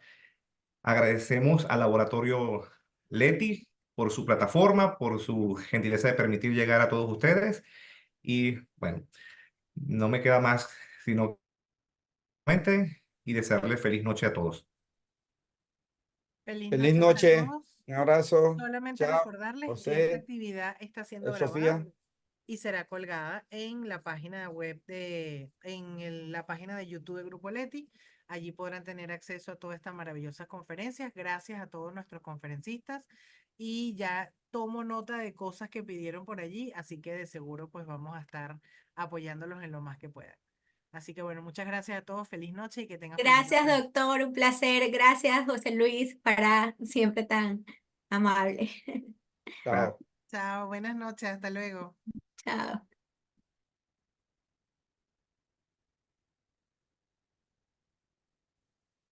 B: Agradecemos al Laboratorio Leti por su plataforma, por su gentileza de permitir llegar a todos ustedes. Y bueno, no me queda más sino y desearles feliz noche a todos.
A: Feliz
D: Feliz
A: noche para
D: noche.
A: todos.
D: Un abrazo.
A: Solamente
D: Chao.
A: recordarles que esta
D: José,
A: actividad está siendo
D: Sofía.
A: grabada y será colgada en la página web la página de YouTube de Grupo Leti. Allí podrán tener acceso a todas estas maravillosas conferencias. Gracias a todos nuestros conferencistas. Y ya tomo nota de cosas que pidieron por allí, así que de seguro pues vamos a estar apoyándolos en lo más que puedan. Así que bueno, muchas gracias a todos. Feliz noche y que tengan feliz
C: Gracias,
A: noche.
C: doctor, un placer. Gracias, José Luis, para siempre tan amable.
D: Chao.
A: Chao, buenas noches, hasta luego.
C: Chao.